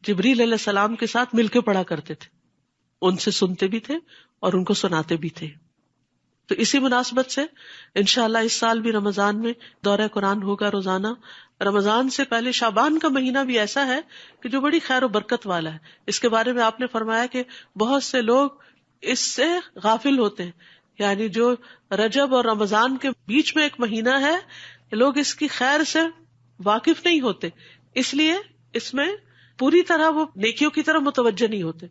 جبریل علیہ السلام کے ساتھ مل کے پڑھا کرتے تھے، ان سے سنتے بھی تھے اور ان کو سناتے بھی تھے. تو اسی مناسبت سے انشاءاللہ اس سال بھی رمضان میں دورہ قرآن ہوگا روزانہ. رمضان سے پہلے شعبان کا مہینہ بھی ایسا ہے کہ جو بڑی خیر و برکت والا ہے. اس کے بارے میں آپ نے فرمایا کہ بہت سے لوگ اس سے غافل ہوتے ہیں، یعنی جو رجب اور رمضان کے بیچ میں ایک مہینہ ہے، لوگ اس کی خیر سے واقف نہیں ہوتے، اس لیے اس میں پوری طرح وہ نیکیوں کی طرف متوجہ نہیں ہوتے.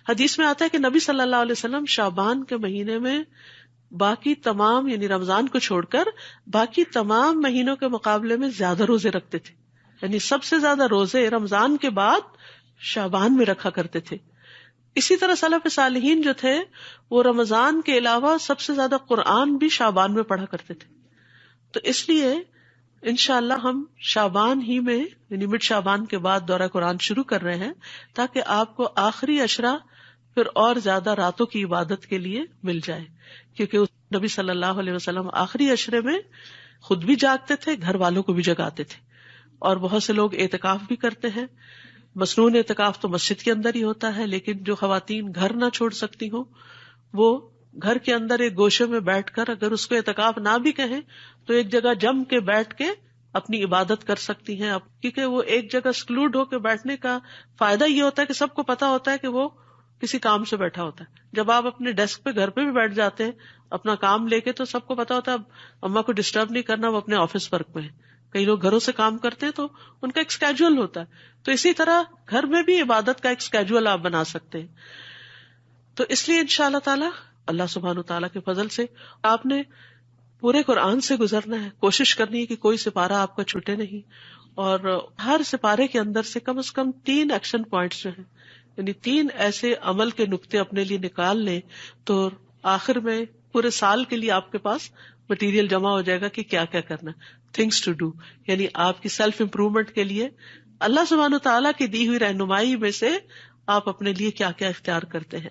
حدیث میں آتا ہے کہ نبی صلی اللہ علیہ وسلم شعبان کے مہینے میں باقی تمام، یعنی رمضان کو چھوڑ کر باقی تمام مہینوں کے مقابلے میں زیادہ روزے رکھتے تھے، یعنی سب سے زیادہ روزے رمضان کے بعد شعبان میں رکھا کرتے تھے. اسی طرح سلف صالحین جو تھے وہ رمضان کے علاوہ سب سے زیادہ قرآن بھی شعبان میں پڑھا کرتے تھے. تو اس لیے انشاءاللہ ہم شعبان ہی میں، یعنی مڈ شعبان کے بعد دورہ قرآن شروع کر رہے ہیں، تاکہ آپ کو آخری عشرہ پھر اور زیادہ راتوں کی عبادت کے لیے مل جائے. کیونکہ نبی صلی اللہ علیہ وسلم آخری عشرے میں خود بھی جاگتے تھے، گھر والوں کو بھی جگاتے تھے. اور بہت سے لوگ اعتکاف بھی کرتے ہیں. مصنون اعتکاف تو مسجد کے اندر ہی ہوتا ہے، لیکن جو خواتین گھر نہ چھوڑ سکتی ہوں وہ گھر کے اندر ایک گوشے میں بیٹھ کر، اگر اس کو اعتکاف نہ بھی کہیں تو ایک جگہ جم کے بیٹھ کے اپنی عبادت کر سکتی ہیں. کیونکہ وہ ایک جگہ سکلوڈ ہو کے بیٹھنے کا فائدہ یہ ہوتا ہے کہ سب کو پتا ہوتا ہے کہ وہ کسی کام سے بیٹھا ہوتا ہے. جب آپ اپنے ڈیسک پہ گھر پہ بھی بیٹھ جاتے ہیں اپنا کام لے کے، تو سب کو پتا ہوتا ہے اب اماں کو ڈسٹرب نہیں کرنا، وہ اپنے آفس ورک میں ہے. کئی لوگ گھروں سے کام کرتے ہیں تو ان کا ایک اسکیجول ہوتا ہے. تو اسی طرح گھر میں بھی عبادت کا ایک اسکیجول آپ بنا سکتے ہیں. تو اس لیے انشاءاللہ تعالی اللہ سبحانہ وتعالیٰ کے فضل سے آپ نے پورے قرآن سے گزرنا ہے. کوشش کرنی ہے کہ کوئی سپارہ آپ کا چھوٹے نہیں، اور ہر سپارے کے اندر سے کم 3 ایکشن پوائنٹس جو ہیں، یعنی 3 ایسے عمل کے نقطے اپنے لیے نکال لیں، تو آخر میں پورے سال کے لیے آپ کے پاس مٹیریل جمع ہو جائے گا کہ کیا کیا کرنا ہے. تھنگس ٹو ڈو، یعنی آپ کی سیلف امپروومنٹ کے لیے اللہ سبحانہ تعالیٰ کی دی ہوئی رہنمائی میں سے آپ اپنے لیے کیا کیا اختیار کرتے ہیں.